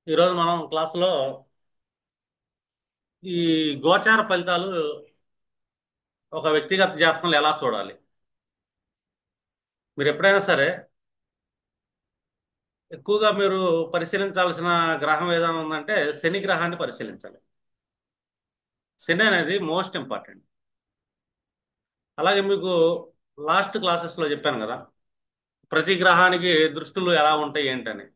ఈరోజు మనం క్లాసులో ఈ గోచార ఫలితాలు ఒక వ్యక్తిగత జాతకంలో ఎలా చూడాలి. మీరు ఎప్పుడైనా సరే ఎక్కువగా మీరు పరిశీలించాల్సిన గ్రహం ఏదైనా ఉందంటే శని గ్రహాన్ని పరిశీలించాలి. శని అనేది మోస్ట్ ఇంపార్టెంట్. అలాగే మీకు లాస్ట్ క్లాసెస్లో చెప్పాను కదా, ప్రతి గ్రహానికి దృష్టులు ఎలా ఉంటాయి ఏంటని.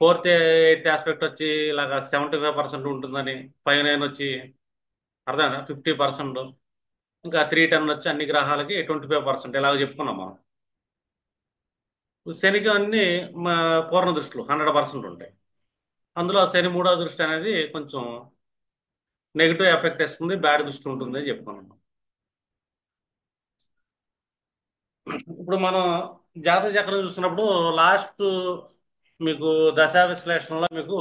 ఫోర్త్ ఎయిత్ ఆస్పెక్ట్ వచ్చి ఇలాగా 75% ఉంటుందని, 5 9 వచ్చి అర్థమైందా 50%, ఇంకా 3 10 వచ్చి అన్ని గ్రహాలకి 25% ఇలాగ చెప్పుకున్నాం మనం. శనికి అన్ని మా పూర్ణ దృష్టిలో 100% ఉంటాయి. అందులో శని మూడో దృష్టి అనేది కొంచెం నెగిటివ్ ఎఫెక్ట్ ఇస్తుంది, బ్యాడ్ దృష్టి ఉంటుంది అని చెప్పుకున్నాం. ఇప్పుడు మనం జాతక చక్రం చూసినప్పుడు లాస్ట్ మీకు దశా విశ్లేషణలో మీకు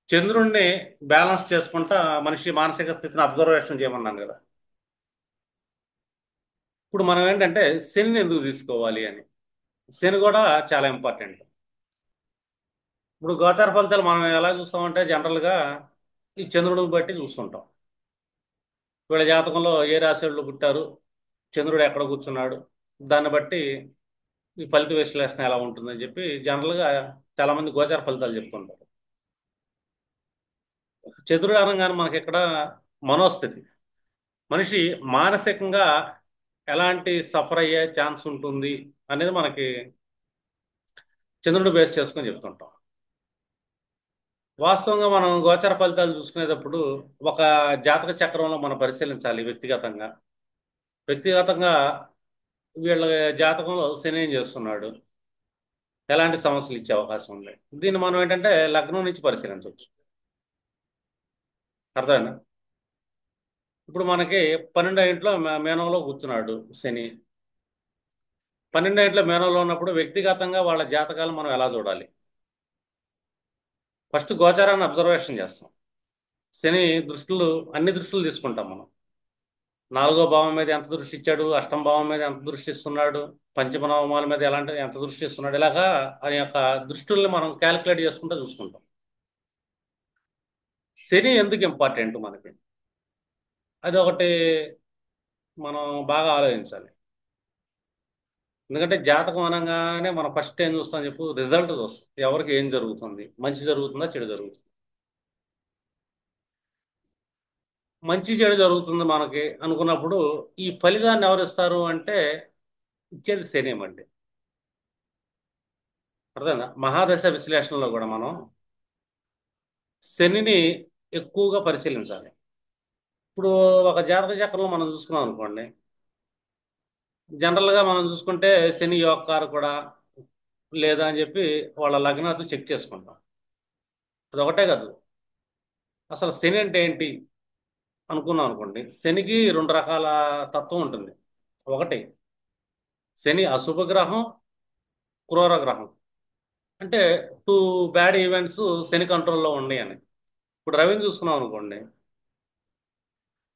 చంద్రుణ్ణి బ్యాలెన్స్ చేసుకుంటా మనిషి మానసిక స్థితిని అబ్జర్వేషన్ చేయమన్నాను కదా. ఇప్పుడు మనం ఏంటంటే శనిని ఎందుకు తీసుకోవాలి అని. శని కూడా చాలా ఇంపార్టెంట్. ఇప్పుడు గోచార ఫలితాలు మనం ఎలా చూస్తామంటే జనరల్గా ఈ చంద్రుడిని బట్టి చూస్తుంటాం. వీళ్ళ జాతకంలో ఏ రాశి వాళ్ళు పుట్టారు, చంద్రుడు ఎక్కడ కూర్చున్నాడు, దాన్ని బట్టి ఈ ఫలిత విశ్లేషణ ఎలా ఉంటుందని చెప్పి జనరల్గా చాలా మంది గోచార ఫలితాలు చెప్పుకుంటారు. చంద్రుడు అనగానే మనకి ఇక్కడ మనోస్థితి, మనిషి మానసికంగా ఎలాంటి సఫర్ అయ్యే ఛాన్స్ ఉంటుంది అనేది మనకి చంద్రుడు బేస్ చేసుకొని చెప్తుంటాం. వాస్తవంగా మనం గోచర ఫలితాలు చూసుకునేటప్పుడు ఒక జాతక చక్రంలో మనం పరిశీలించాలి వ్యక్తిగతంగా. వ్యక్తిగతంగా వీళ్ళ జాతకంలో శని ఏం చేస్తున్నాడు, ఎలాంటి సమస్యలు ఇచ్చే అవకాశం ఉంది. దీన్ని మనం ఏంటంటే లగ్నం నుంచి పరిశీలించవచ్చు. అర్థమైందా. ఇప్పుడు మనకి 12వ ఇంట్లో మేనంలో కూర్చున్నాడు శని. 12వ ఇంట్లో మేనంలో ఉన్నప్పుడు వ్యక్తిగతంగా వాళ్ళ జాతకాలు మనం ఎలా చూడాలి. ఫస్ట్ గోచారాన్ని అబ్జర్వేషన్ చేస్తాం. శని దృష్టిలు, అన్ని దృష్టిలు తీసుకుంటాం మనం. 4వ భావం మీద ఎంత దృష్టి ఇచ్చాడు, అష్టమ భావం మీద ఎంత దృష్టి ఇస్తున్నాడు, పంచమ నవమాల మీద ఎలాంటి ఎంత దృష్టి ఇస్తున్నాడు, ఇలాగా ఆ యొక్క దృష్టిల్ని మనం క్యాలిక్యులేట్ చేసుకుంటూ చూసుకుంటాం. శని ఎందుకు ఇంపార్టెంట్ మనకి, అది ఒకటి మనం బాగా ఆలోచించాలి. ఎందుకంటే జాతకం అనగానే మనం ఫస్ట్ ఏం చూస్తాం చెప్పు, రిజల్ట్ చూస్తాం. ఎవరికి ఏం జరుగుతుంది, మంచి జరుగుతుందా చెడు జరుగుతుంది. మంచి చెడు జరుగుతుంది మనకి అనుకున్నప్పుడు ఈ ఫలితాన్ని ఎవరు ఇస్తారు అంటే ఇచ్చేది శనేమండి. అర్థమైందా. మహాదశ విశ్లేషణలో కూడా మనం శనిని ఎక్కువగా పరిశీలించాలి. ఇప్పుడు ఒక జాతక చక్రంలో మనం చూసుకున్నాం అనుకోండి, జనరల్గా మనం చూసుకుంటే శని యోగకారు కూడా లేదా అని చెప్పి వాళ్ళ లగ్నాలు చెక్ చేసుకుంటాం. అది ఒకటే కాదు, అసలు శని అంటే ఏంటి అనుకున్నాం అనుకోండి, శనికి రెండు రకాల తత్వం ఉంటుంది. ఒకటి శని అశుభ గ్రహం, క్రూర గ్రహం. అంటే టూ బ్యాడ్ ఈవెంట్స్ శని కంట్రోల్లో ఉన్నాయి అని. ఇప్పుడు రవిని చూసుకున్నాం అనుకోండి,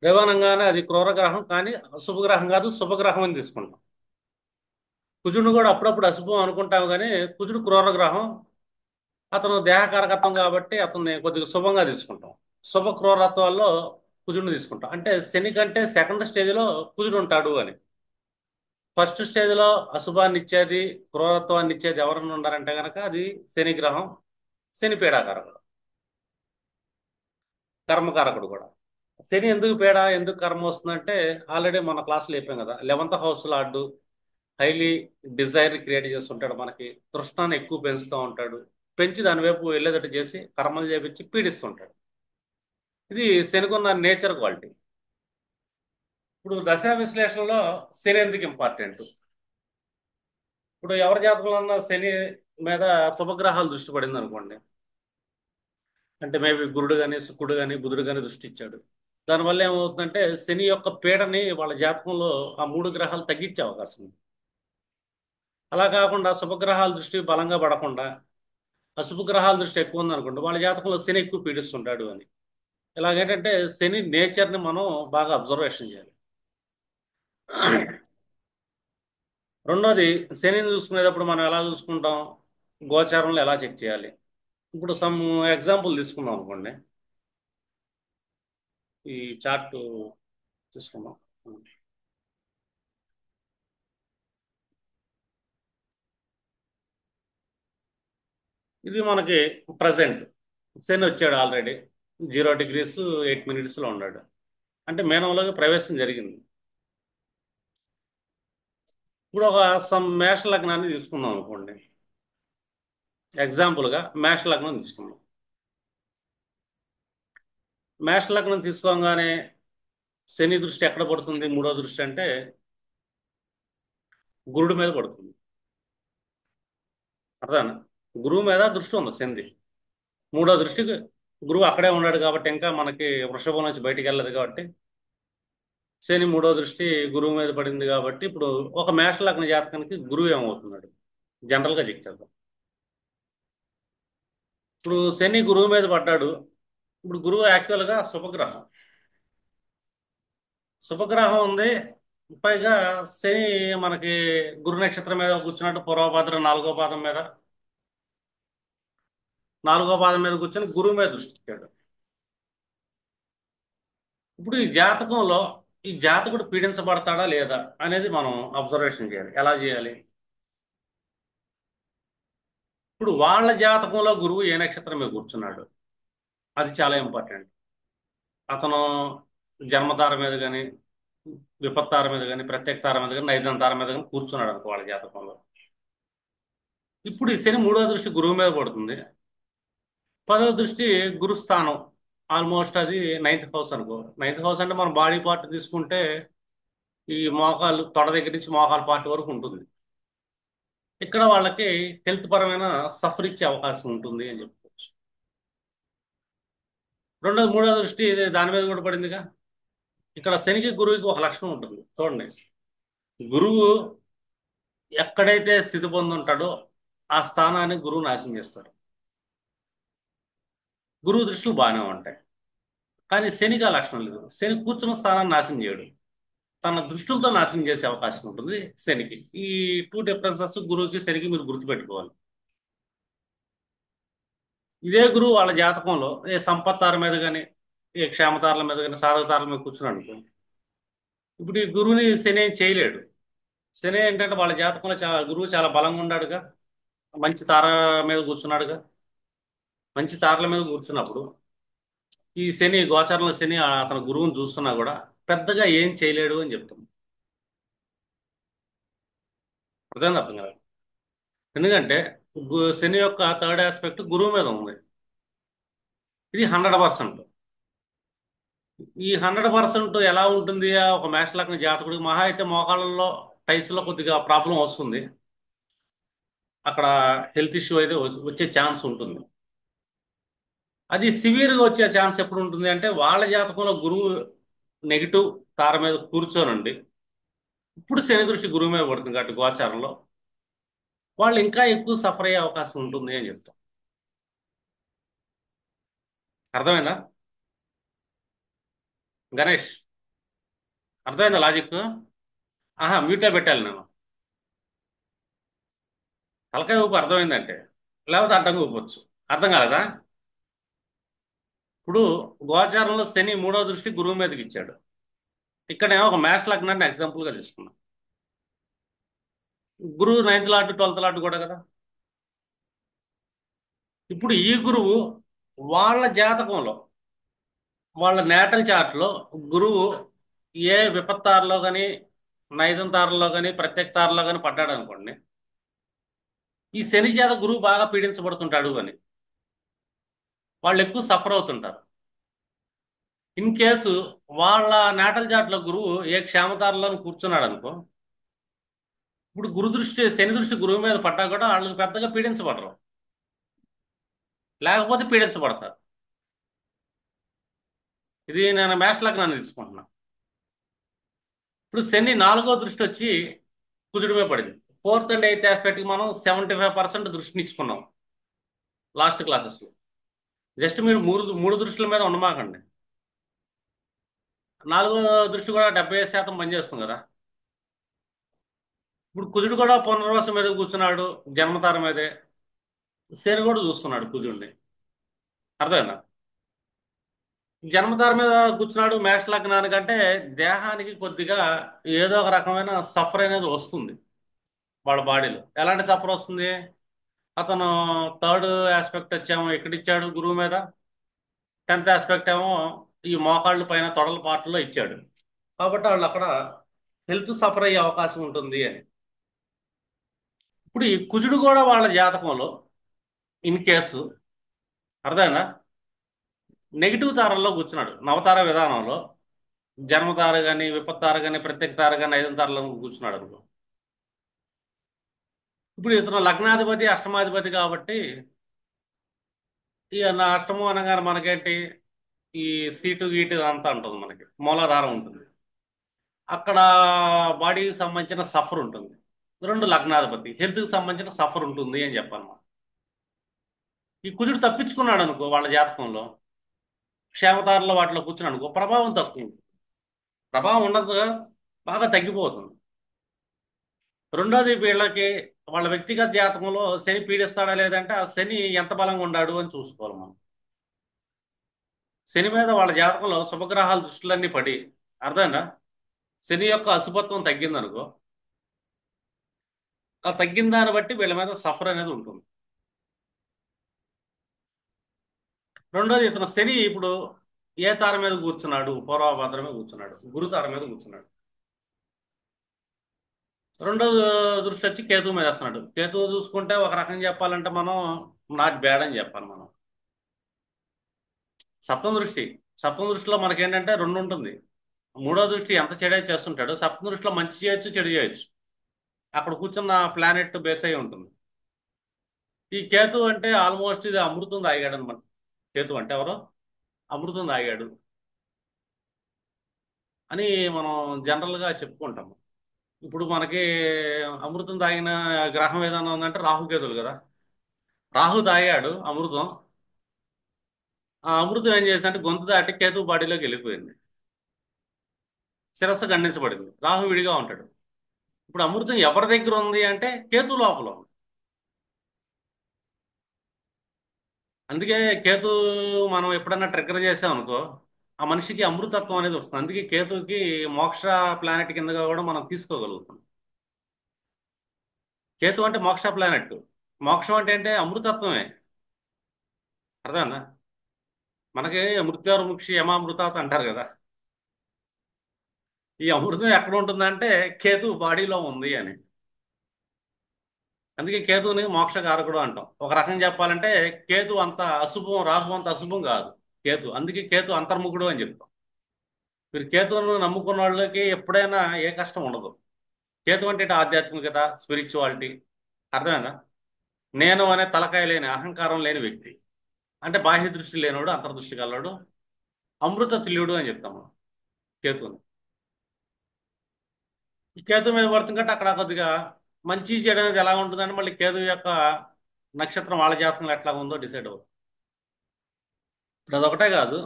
రవి అనగానే అది క్రూర గ్రహం, కానీ అశుభ గ్రహం కాదు, శుభగ్రహం అని తీసుకుంటాం. కుజుడిని కూడా అప్పుడప్పుడు అశుభం అనుకుంటాం, కానీ కుజుడు క్రూర గ్రహం, అతను దేహకారకత్వం కాబట్టి అతన్ని కొద్దిగా శుభంగా తీసుకుంటాం. శుభ క్రూరత్వాల్లో కుజుడిని తీసుకుంటాం. అంటే శని కంటే సెకండ్ స్టేజ్లో కుజుడు ఉంటాడు అని. ఫస్ట్ స్టేజ్లో అశుభాన్ని ఇచ్చేది, క్రూరత్వాన్ని ఇచ్చేది ఎవరన్నా ఉన్నారంటే కనుక అది శని గ్రహం. శని పీడాకారకుడు, కర్మకారకుడు కూడా. శని ఎందుకు పీడ, ఎందుకు కర్మ వస్తుందంటే ఆల్రెడీ మన క్లాసులో చెప్పాం కదా, 11th house lord highly desire create చేస్తుంటాడు, మనకి తృష్ణాన్ని ఎక్కువ పెంచుతూ ఉంటాడు. పెంచి దాని వైపు వెళ్ళేటట్టు చేసి కర్మలు చేపించి పీడిస్తుంటాడు. ఇది శనికున్న నేచర్ క్వాలిటీ. ఇప్పుడు దశా విశ్లేషణలో శని ఎందుకు ఇంపార్టెంట్. ఇప్పుడు ఎవరి జాతకంలో ఉన్న శని మీద శుభగ్రహాలు దృష్టి పడింది అనుకోండి, అంటే మేబీ గురుడు కానీ శుక్రుడు కానీ బుధుడు కానీ దృష్టి ఇచ్చాడు. దానివల్ల ఏమవుతుందంటే శని యొక్క పీడని వాళ్ళ జాతకంలో ఆ మూడు గ్రహాలు తగ్గించే అవకాశం ఉంది. అలా కాకుండా శుభగ్రహాల దృష్టి బలంగా పడకుండా అశుభ గ్రహాల దృష్టి ఎక్కువ ఉంది అనుకోండి, వాళ్ళ జాతకంలో శని ఎక్కువ పీడిస్తుంటాడు అని. ఇలాగేంటంటే శని నేచర్ని మనం బాగా అబ్జర్వేషన్ చేయాలి. రెండోది, శనిని చూసుకునేటప్పుడు మనం ఎలా చూసుకుంటాం, గోచారంలో ఎలా చెక్ చేయాలి. ఇప్పుడు సమ్ ఎగ్జాంపుల్ తీసుకుందాం అనుకోండి. ఈ చార్ట్ తీసుకుందాం. ఇది మనకి ప్రజెంట్ శని వచ్చాడు ఆల్రెడీ 0 డిగ్రీస్ 8 మినిట్స్లో ఉన్నాడు. అంటే మేనంలోకి ప్రవేశం జరిగింది. ఇప్పుడు ఒక సమ్ మేష లగ్నాన్ని తీసుకుందాం అనుకోండి. ఎగ్జాంపుల్గా మేష లగ్నం తీసుకుందాం. మేష లగ్నం తీసుకోగానే శని దృష్టి ఎక్కడ పడుతుంది? మూడో దృష్టి అంటే గురుడి మీద పడుతుంది. అర్థనా? గురువు మీద దృష్టి ఉంది శనిది. మూడో దృష్టికి గురువు అక్కడే ఉన్నాడు కాబట్టి ఇంకా మనకి వృషభం నుంచి బయటికి వెళ్ళదు కాబట్టి శని మూడో దృష్టి గురువు మీద పడింది కాబట్టి ఇప్పుడు ఒక మేష లగ్న జాతకానికి గురువు ఏమవుతున్నాడు జనరల్గా చెక్ చేద్దాం. ఇప్పుడు శని గురువు మీద పడ్డాడు. ఇప్పుడు గురువు యాక్చువల్గా శుభగ్రహం. శుభగ్రహం ఉంది. పైగా శని మనకి గురు నక్షత్రం మీద కూర్చున్నట్టు పూర్వభద్ర నాలుగో పాదం మీద కూర్చొని గురువు మీద దృష్టి పెట్టాడు. ఇప్పుడు ఈ జాతకుడు పీడించబడతాడా లేదా అనేది మనం అబ్జర్వేషన్ చేయాలి. ఎలా చేయాలి? ఇప్పుడు వాళ్ళ జాతకంలో గురువు ఏ నక్షత్రం మీద కూర్చున్నాడు అది చాలా ఇంపార్టెంట్. అతను జన్మతార మీద కానీ విపత్తార మీద కానీ ప్రత్యేక తార మీద కానీ నైదన తార మీద కానీ కూర్చున్నాడు అనుకో వాళ్ళ జాతకంలో. ఇప్పుడు ఈ శని మూడో దృష్టి గురువు మీద పడుతుంది. పదో దృష్టి గురుస్థానం. ఆల్మోస్ట్ అది నైన్త్ హౌస్ అనుకో. నైన్త్ హౌస్ అంటే మనం బాడీ పార్ట్ తీసుకుంటే ఈ మోకాలు తొడ దగ్గర నుంచి మోకాలు పార్ట్ వరకు ఉంటుంది. ఇక్కడ వాళ్ళకి హెల్త్ పరమైన సఫర్ ఇచ్చే అవకాశం ఉంటుంది అని చెప్పుకోవచ్చు. మూడో దృష్టి దాని మీద కూడా పడిందిగా. ఇక్కడ శనికి గురువుకి ఒక లక్షణం ఉంటుంది చూడండి. గురువు ఎక్కడైతే స్థితి పొంది ఉంటాడో ఆ స్థానాన్ని గురువు నాశనం చేస్తాడు. గురువు దృష్టిలు బాగానే ఉంటాయి. కానీ శనికి ఆ లక్షణం లేదు. శని కూర్చున్న స్థానాన్ని నాశనం చేయడు, తన దృష్టిలతో నాశనం చేసే అవకాశం ఉంటుంది శనికి. ఈ టూ డిఫరెన్సెస్ గురువుకి శనికి మీరు గుర్తుపెట్టుకోవాలి. ఇదే గురువు వాళ్ళ జాతకంలో ఏ సంపత్తార మీద కానీ ఏ క్షేమతారల మీద కానీ సాధకతారల మీద కూర్చున్నాడు అనుకో. ఇప్పుడు ఈ గురువుని శని ఏం చేయలేడు. శని ఏంటంటే వాళ్ళ జాతకంలో గురువు చాలా బలంగా ఉన్నాడుగా, మంచి తార మీద కూర్చున్నాడుగా. మంచి తారల మీద కూర్చున్నప్పుడు ఈ శని గోచారంలో శని అతని గురువుని చూస్తున్నా కూడా పెద్దగా ఏం చేయలేడు అని చెప్తాం. అర్థం కదా? ఎందుకంటే శని యొక్క థర్డ్ ఆస్పెక్ట్ గురువు మీద ఉంది. ఇది 100%. ఈ 100% ఎలా ఉంటుంది? ఒక మేష లగ్న జాతకుడికి మహా అయితే మోకాళ్ళలో టైస్లో కొద్దిగా ప్రాబ్లం వస్తుంది. అక్కడ హెల్త్ ఇష్యూ అయితే వచ్చే ఛాన్స్ ఉంటుంది. అది సివియర్గా వచ్చే ఛాన్స్ ఎప్పుడు ఉంటుంది అంటే వాళ్ళ జాతకంలో గురువు నెగిటివ్ తార మీద కూర్చోనండి. ఇప్పుడు శని దృష్టి గురువు మీద పడుతుంది కాబట్టి గోచారంలో వాళ్ళు ఇంకా ఎక్కువ సఫర్ అయ్యే అవకాశం ఉంటుంది అని చెప్తాం. అర్థమైందా గణేష్? అర్థమైందా లాజిక్? ఆహా, మ్యూట్లో పెట్టాలి నేను. తలకాయ ఊపు అర్థమైందంటే, లేకపోతే అడ్డంగా ఊపొచ్చు. అర్థం కాలేదా? ఇప్పుడు గోచారంలో శని మూడో దృష్టి గురువు మీదకి ఇచ్చాడు. ఇక్కడ ఒక మేష లగ్నాన్ని ఎగ్జాంపుల్గా తీసుకున్నాం. గురువు 9th లాట్ 12th లాట్ కూడా కదా. ఇప్పుడు ఈ గురువు వాళ్ళ జాతకంలో వాళ్ళ నేటల్ చార్ట్లో గురువు ఏ విపత్తారలో కానీ నైదం తారలో కానీ ప్రత్యేక తారలో కానీ పడ్డాడు అనుకోండి, ఈ శని చేత గురువు బాగా పీడించబడుతుంటాడు అని వాళ్ళు ఎక్కువ సఫర్ అవుతుంటారు. ఇన్ కేసు వాళ్ళ నేటల్ చార్ట్లో గురువు ఏ క్షేమతారలో కూర్చున్నాడు అనుకో, ఇప్పుడు శని దృష్టి గురువు మీద పడ్డా కూడా వాళ్ళకి పెద్దగా పీడించబడరు, లేకపోతే పీడించబడతారు. ఇది నేను మేష లగ్నాన్ని తీసుకుంటున్నా. ఇప్పుడు శని నాలుగో దృష్టి వచ్చి కుజుడి మీద పడింది. 4th అండ్ 8th ఆస్పెక్ట్కి మనం 75% దృష్టిని ఇచ్చుకున్నాం లాస్ట్ క్లాసెస్లో. జస్ట్ మీరు మూడు మూడు దృష్టిల మీద ఉండమాకండి. నాలుగో దృష్టి కూడా 75% పనిచేస్తుంది కదా. ఇప్పుడు కుజుడు కూడా పునర్వసం మీద కూర్చున్నాడు, జన్మతార మీదే. శని కూడా చూస్తున్నాడు కుజుడిని. అర్థమైందా? జన్మతార మీద కూర్చున్నాడు మేష లగ్నానికంటే దేహానికి కొద్దిగా ఏదో ఒక రకమైన సఫర్ అనేది వస్తుంది వాళ్ళ బాడీలో. ఎలాంటి సఫర్ వస్తుంది? అతను థర్డ్ ఆస్పెక్ట్ వచ్చేమో ఎక్కడిచ్చాడు గురువు మీద, 10th ఆస్పెక్ట్ ఏమో ఈ మోకాళ్ళు పైన తొడల పాటల్లో ఇచ్చాడు. కాబట్టి వాళ్ళు అక్కడ హెల్త్ సఫర్ అయ్యే అవకాశం ఉంటుంది అని. ఇప్పుడు ఈ కుజుడు కూడా వాళ్ళ జాతకంలో ఇన్ కేసు, అర్థమైందా, నెగిటివ్ తారల్లో కూర్చున్నాడు నవతార విధానంలో, జన్మతార కానీ విపత్తార కానీ ప్రత్యేక తార కానీ ఐదు తారలో కూర్చున్నాడు అనుకో. ఇప్పుడు ఇతను లగ్నాధిపతి అష్టమాధిపతి కాబట్టి ఈ నా అష్టమం అనగానే మనకేంటి, ఈ సీటు గీటు అంతా ఉంటుంది, మనకి మూలాధారం ఉంటుంది, అక్కడ బాడీకి సంబంధించిన సఫర్ ఉంటుంది. రెండు లగ్నాధిపతి హెల్త్కి సంబంధించిన సఫర్ ఉంటుంది అని చెప్పాను మనం. ఈ కుజుడు తప్పించుకున్నాడు అనుకో వాళ్ళ జాతకంలో, క్షేమతారలో వాటిలో కూర్చున్నాడు అనుకో, ప్రభావం తక్కువ ఉంటుంది. ప్రభావం ఉండదు, బాగా తగ్గిపోతుంది. రెండోది వీళ్ళకి వాళ్ళ వ్యక్తిగత జాతకంలో శని పీడిస్తాడా లేదంటే ఆ శని ఎంత బలంగా ఉన్నాడు అని చూసుకోవాలి మనం. శని మీద వాళ్ళ జాతకంలో శుభగ్రహాల దృష్టిలన్నీ పడి, అర్థమైందా, శని యొక్క అశుభత్వం తగ్గిందనుకో, ఆ తగ్గిన దాన్ని బట్టి వీళ్ళ మీద సఫర్ అనేది ఉంటుంది. రెండోది ఇతను శని ఇప్పుడు ఏ తార మీద కూర్చున్నాడు, పూర్వభాద్ర మీద కూర్చున్నాడు, గురు తార మీద కూర్చున్నాడు. రెండో దృష్టి వచ్చి కేతువు మీద వేస్తున్నాడు. కేతువు చూసుకుంటే ఒక రకం చెప్పాలంటే మనం నాట్ బ్యాడ్ అని చెప్పాలి మనం. సప్తమ దృష్టి, సప్తమ దృష్టిలో మనకేంటంటే రెండు ఉంటుంది. మూడో దృష్టి ఎంత చెడే చేస్తుంటాడు, సప్తమ దృష్టిలో మంచి చేయొచ్చు చెడు చేయొచ్చు. అక్కడ కూర్చున్న ప్లానెట్ బేస్ అయి ఉంటుంది. ఈ కేతు అంటే ఆల్మోస్ట్ ఇది అమృతం తాగాడు అనమాట. కేతు అంటే ఎవరో అమృతం తాగాడు అని మనం జనరల్గా చెప్పుకుంటాం. ఇప్పుడు మనకి అమృతం తాగిన గ్రహం ఏదైనా ఉందంటే రాహుకేతులు కదా. రాహు తాగాడు అమృతం, ఆ అమృతం ఏం చేసిందంటే గొంతు దాటి కేతు బాడీలోకి వెళ్ళిపోయింది, శిరస్సు ఖండించబడింది. రాహు విడిగా ఉంటాడు. ఇప్పుడు అమృతం ఎవరి దగ్గర ఉంది అంటే కేతు లోపల ఉంది. అందుకే కేతు మనం ఎప్పుడన్నా ట్రిగ్గర్ చేసాం అనుకో, ఆ మనిషికి అమృతత్వం అనేది వస్తుంది. అందుకే కేతుకి మోక్ష ప్లానెట్ కిందగా కూడా మనం తీసుకోగలుగుతాం. కేతు అంటే మోక్ష ప్లానెట్. మోక్షం అంటే అమృతత్వమే, అర్థమేనా? మనకి మృత్యోర్ముక్షి యమామృతాత్ అంటారు కదా. ఈ అమృతం ఎక్కడ ఉంటుందంటే కేతు బాడీలో ఉంది అని. అందుకే కేతువుని మోక్షకారకుడు అంటాం. ఒక రకం చెప్పాలంటే కేతు అంత అశుభం, రాహు అంత అశుభం కాదు కేతు. అందుకే కేతు అంతర్ముఖుడు అని చెప్తాం. మీరు కేతువును నమ్ముకున్న వాళ్ళకి ఎప్పుడైనా ఏ కష్టం ఉండదు. కేతు అంటే ఇటు ఆధ్యాత్మికత, స్పిరిచువాలిటీ, అర్థమైందా? నేను అనే తలకాయ లేని, అహంకారం లేని వ్యక్తి, అంటే బాహ్య దృష్టి లేనివాడు, అంతర్దృష్టి కలవాడు, అమృత తుల్యుడు అని చెప్తాం మనం కేతువుని. ఈ కేతు మీద పడుతుందంటే అక్కడ కొద్దిగా మంచి చెడు అనేది ఎలా ఉంటుందని మళ్ళీ కేతు యొక్క నక్షత్రం వాళ్ళ జాతకంలో ఎట్లా ఉందో డిసైడ్ అవుతుంది. ఇప్పుడు అదొకటే కాదు,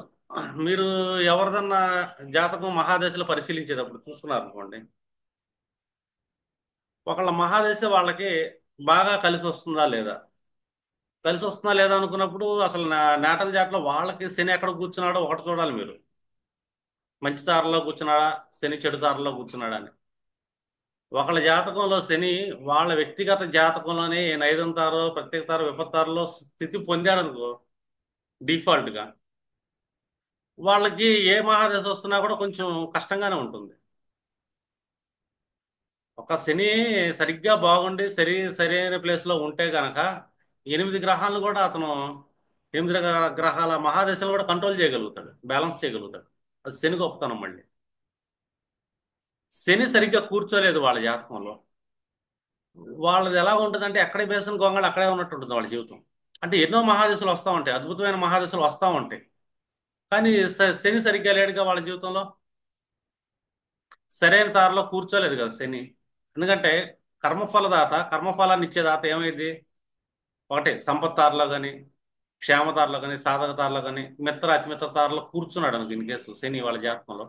మీరు ఎవరిదన్నా జాతకం మహాదశలో పరిశీలించేటప్పుడు చూసుకున్నారు అనుకోండి, ఒకళ్ళ మహాదశ వాళ్ళకి బాగా కలిసి వస్తుందా లేదా, కలిసి వస్తుందా లేదా అనుకున్నప్పుడు అసలు నాటల జాతలో వాళ్ళకి శని ఎక్కడ కూర్చున్నాడో ఒకటి చూడాలి మీరు. మంచి తారలో కూర్చున్నాడా, శని చెడు తారలో కూర్చున్నాడా అని. ఒకళ్ళ జాతకంలో శని వాళ్ళ వ్యక్తిగత జాతకంలోనే నైదంతారో ప్రత్యేకతారో విపత్తారలో స్థితి పొందాడు అనుకో, డిఫాల్ట్గా వాళ్ళకి ఏ మహాదశ వస్తున్నా కూడా కొంచెం కష్టంగానే ఉంటుంది. ఒక శని సరిగ్గా బాగుండి సరైన ప్లేస్లో ఉంటే గనక 8 గ్రహాలను కూడా అతను, 8 గ్రహాల మహాదశలు కూడా కంట్రోల్ చేయగలుగుతాడు, బ్యాలెన్స్ చేయగలుగుతాడు. అది శని గొప్పతనం మళ్ళీ. శని సరిగ్గా కూర్చోలేదు వాళ్ళ జాతకంలో, వాళ్ళది ఎలా ఉంటుందంటే ఎక్కడే బేసిన గొంగళి అక్కడే ఉన్నట్టు ఉంటుంది వాళ్ళ జీవితం. అంటే ఎన్నో మహాదశలు వస్తూ ఉంటాయి, అద్భుతమైన మహాదశలు వస్తూ ఉంటాయి, కానీ శని సరిగ్గా లేడుగా వాళ్ళ జీవితంలో. సరైన తారలో కూర్చోలేదు కదా శని. ఎందుకంటే కర్మఫలదాత, కర్మఫలాన్ని ఇచ్చేదాత ఏమైంది, ఒకటే సంపత్తారులో కానీ, క్షేమతారులో కానీ, సాధకతారులో కానీ, మిత్ర అతిమిత్ర తారులో కూర్చున్నాడు అనుకో ఇన్ కేసు శని వాళ్ళ జాతకంలో,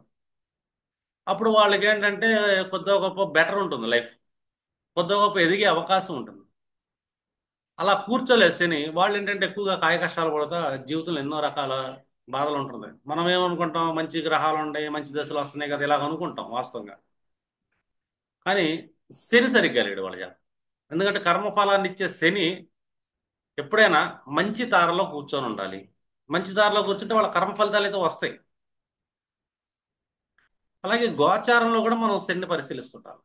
అప్పుడు వాళ్ళకి ఏంటంటే కొద్దిగా గొప్ప బెటర్ ఉంటుంది లైఫ్, కొద్దిగా గొప్ప ఎదిగే అవకాశం ఉంటుంది. అలా కూర్చోలేదు శని. వాళ్ళు ఏంటంటే ఎక్కువగా కాయ కష్టాలు పడతా జీవితంలో ఎన్నో రకాల బాధలు ఉంటుంది. మనం ఏమనుకుంటాం, మంచి గ్రహాలు ఉన్నాయి, మంచి దశలు వస్తున్నాయి కదా, ఇలాగ అనుకుంటాం వాస్తవంగా. కానీ శని సరిగ్గా లేడు వాళ్ళ జాతకం. ఎందుకంటే కర్మఫలాన్ని ఇచ్చే శని ఎప్పుడైనా మంచి తారలో కూర్చొని ఉండాలి. మంచి తారలో కూర్చుంటే వాళ్ళ కర్మ ఫలితాలు అయితే వస్తాయి. అలాగే గోచారంలో కూడా మనం శని పరిశీలిస్తుంటాం.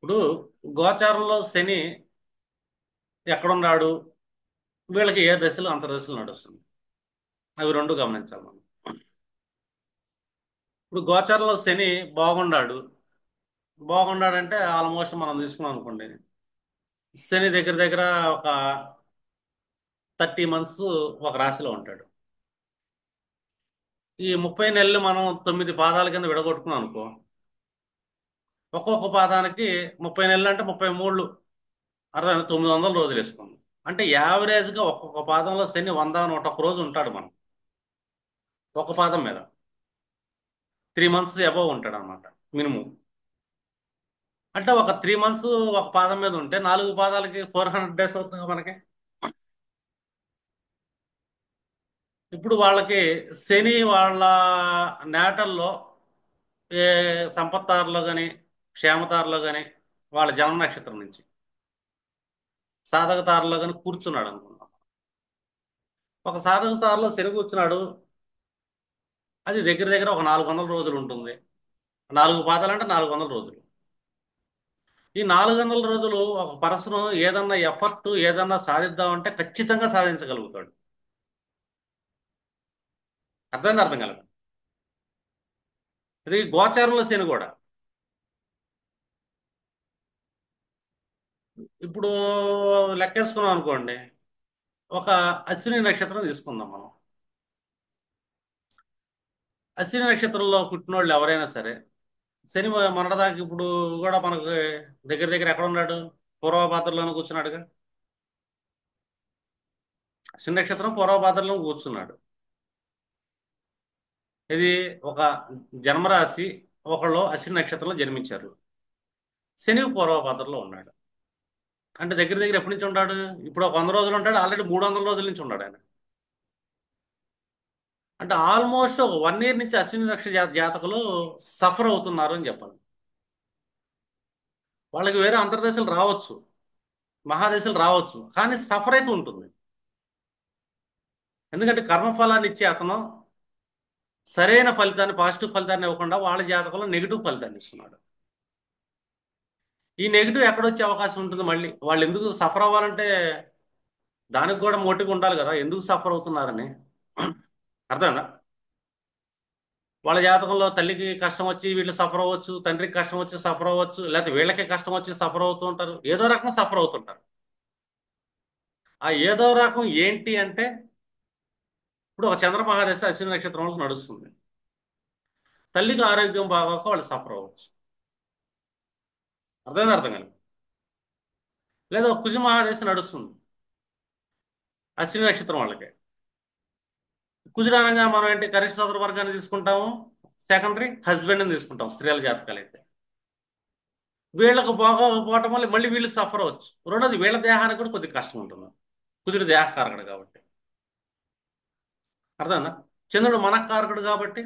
ఇప్పుడు గోచారంలో శని ఎక్కడున్నాడు, వీళ్ళకి ఏ దశలు అంతర్దశలు నడుస్తుంది, అవి రెండు గమనించాలి మనం. ఇప్పుడు గోచారంలో శని బాగున్నాడు. బాగున్నాడంటే ఆల్మోస్ట్ మనం తీసుకున్నాం అనుకోండి, శని దగ్గర దగ్గర ఒక 30 మంత్స్ ఒక రాశిలో ఉంటాడు. ఈ 30 నెలలు మనం 9 పాదాల కింద విడగొట్టుకున్నాం అనుకో, ఒక్కొక్క పాదానికి 30 నెలలు అంటే 33, అర్థం 900 రోజులు వేసుకున్నాం. అంటే యావరేజ్గా ఒక్కొక్క పాదంలో శని 100 101 రోజు ఉంటాడు మనం, ఒక పాదం మీద 3 మంత్స్ అబవ్ ఉంటాడు అనమాట మినిమం. అంటే ఒక 3 మంత్స్ ఒక పాదం మీద ఉంటే 4 పాదాలకి 400 డేస్ అవుతుంది కదా మనకి. ఇప్పుడు వాళ్ళకి శని వాళ్ళ నేటల్లో ఏ సంపత్తారులో కానీ క్షేమతారులో కానీ వాళ్ళ జన్మ నక్షత్రం నుంచి సాధక తారలో కానీ కూర్చున్నాడు అనుకున్నాం. ఒక సాధక తారలో శని కూర్చున్నాడు, అది దగ్గర దగ్గర ఒక 400 రోజులు ఉంటుంది. 4 పాదాలు అంటే 400 రోజులు. ఈ 400 రోజులు ఒక పర్సన్ ఏదన్నా ఎఫర్ట్ ఏదన్నా సాధిద్దామంటే ఖచ్చితంగా సాధించగలుగుతాడు. అర్థమైంది, అర్థం కలదు. ఇది గోచారంలో శని కూడా. ఇప్పుడు లెక్కేసుకున్నాం అనుకోండి, ఒక అశ్విని నక్షత్రం తీసుకుందాం మనం. అశ్విని నక్షత్రంలో పుట్టినోళ్ళు ఎవరైనా సరే, శని మొన్నటిదాకా ఇప్పుడు కూడా మనకు దగ్గర దగ్గర ఎక్కడ ఉన్నాడు, పూర్వభాద్రలోనే కూర్చున్నాడుగా. అశ్విని నక్షత్రం పూర్వభాద్రలో కూర్చున్నాడు. ఇది ఒక జన్మరాశి, ఒకళ్ళు అశ్విని నక్షత్రంలో జన్మించారు, శని పూర్వభాద్రలో ఉన్నాడు. అంటే దగ్గర దగ్గర ఎప్పటి నుంచి ఉన్నాడు, ఇప్పుడు ఒక 100 రోజులు ఉంటాడు, ఆల్రెడీ 300 రోజుల నుంచి ఉన్నాడు ఆయన. అంటే ఆల్మోస్ట్ ఒక 1 ఇయర్ నుంచి అశ్విని నక్షత్ర జాతకులు సఫర్ అవుతున్నారు అని చెప్పాలి. వాళ్ళకి వేరే అంతర్దశలు రావచ్చు, మహాదశలు రావచ్చు, కానీ సఫర్ అయితే ఉంటుంది. ఎందుకంటే కర్మఫలాన్ని ఇచ్చే అతను సరైన ఫలితాన్ని, పాజిటివ్ ఫలితాన్ని ఇవ్వకుండా వాళ్ళ జాతకంలో నెగిటివ్ ఫలితాన్ని ఇస్తున్నాడు. ఈ నెగిటివ్ ఎక్కడొచ్చే అవకాశం ఉంటుంది, మళ్ళీ వాళ్ళు ఎందుకు సఫర్ అవ్వాలంటే దానికి కూడా మోటివ్ ఉండాలి కదా, ఎందుకు సఫర్ అవుతున్నారని. అర్థమైందా. వాళ్ళ జాతకంలో తల్లికి కష్టం వచ్చి వీళ్ళు సఫర్ అవ్వచ్చు, తండ్రికి కష్టం వచ్చి సఫర్ అవ్వచ్చు, లేకపోతే వీళ్ళకి కష్టం వచ్చి సఫర్ అవుతూ ఉంటారు, ఏదో రకం సఫర్ అవుతుంటారు. ఆ ఏదో రకం ఏంటి అంటే, ఇప్పుడు ఒక చంద్రమహాదశ అశ్విని నక్షత్రంలో నడుస్తుంది, తల్లికి ఆరోగ్యం బాగోక వాళ్ళు సఫర్ అవ్వచ్చు. అర్థమైంది, అర్థం కాదు. లేదా ఒక కుజ మహాదశ నడుస్తుంది అశ్విని నక్షత్రం వాళ్ళకి. కుజుడు అనగా మనం ఏంటి, కనిష్ట సోదర వర్గాన్ని తీసుకుంటాము, సెకండరీ హస్బెండ్ని తీసుకుంటాం స్త్రీల జాతకాలు అయితే. వీళ్ళకు బాగోకపోవటం వల్ల మళ్ళీ వీళ్ళు సఫర్ అవ్వచ్చు. రెండోది వీళ్ళ దేహానికి కూడా కొద్దిగా కష్టం ఉంటుంది, కుజుడు దేహకారకుడు కాబట్టి. అర్థమన్నా. చంద్రుడు మనఃకారకుడు కాబట్టి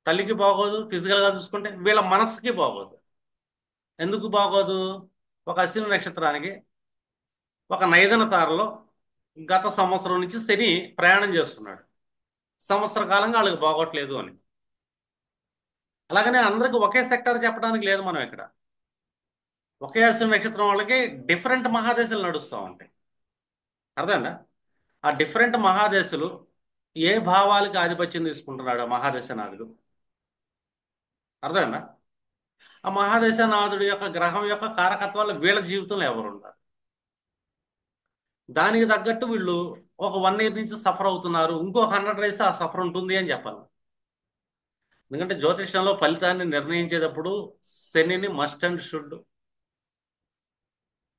తల్లికి బాగోదు, ఫిజికల్గా చూసుకుంటే వీళ్ళ మనస్సుకి బాగోదు. ఎందుకు బాగోదు, ఒక అశ్విని నక్షత్రానికి ఒక నైదన తారలో గత సంవత్సరం నుంచి శని ప్రయాణం చేస్తున్నాడు, సంవత్సర కాలంగా వాళ్ళకి బాగోట్లేదు అని. అలాగనే అందరికి ఒకే సెక్టర్ చెప్పడానికి లేదు మనం ఇక్కడ. ఒకే అశ్విని నక్షత్రం వాళ్ళకి డిఫరెంట్ మహాదశలు నడుస్తూ ఉంటాయి. అర్థమైందా. ఆ డిఫరెంట్ మహాదశలు ఏ భావాలకి ఆధిపత్యం తీసుకుంటున్నాడు ఆ మహాదశనాథుడు, అర్థమైందా. ఆ మహాదశనాథుడి యొక్క గ్రహం యొక్క కారకత్వాలు వీళ్ళ జీవితంలో ఎవరున్నారు, దానికి తగ్గట్టు వీళ్ళు ఒక 1 ఇయర్ నుంచి సఫర్ అవుతున్నారు, ఇంకో 100 డేస్ ఆ సఫర్ ఉంటుంది అని చెప్పాలి. ఎందుకంటే జ్యోతిష్యంలో ఫలితాన్ని నిర్ణయించేటప్పుడు శనిని మస్ట్ అండ్ షుడ్